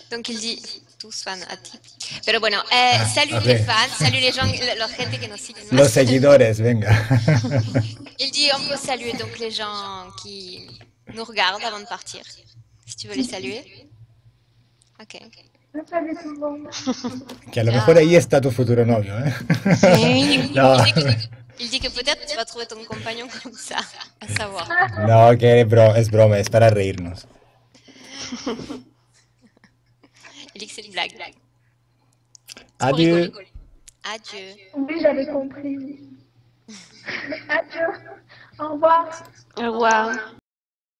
Donc il dit tous fans a ti. Pero bueno, salut ok. les fans, salut les gens, la gente que nos siguen. Los seguidores, venga. Il dit on peut saluer donc les gens qui nous regardent avant de partir. Si tu veux les saluer. Ok. Salut tout le monde. Que a lo mejor ahí está tu futuro novio, ¿eh? Sí. No. Il Il dit que peut-être tu vas trouver ton compagnon comme ça, à savoir. No, que es broma, es para reírnos. Il dit que c'est une blague. Adieu. Adieu. Oui, j'avais compris. Oui. Adieu. Au revoir. Au revoir.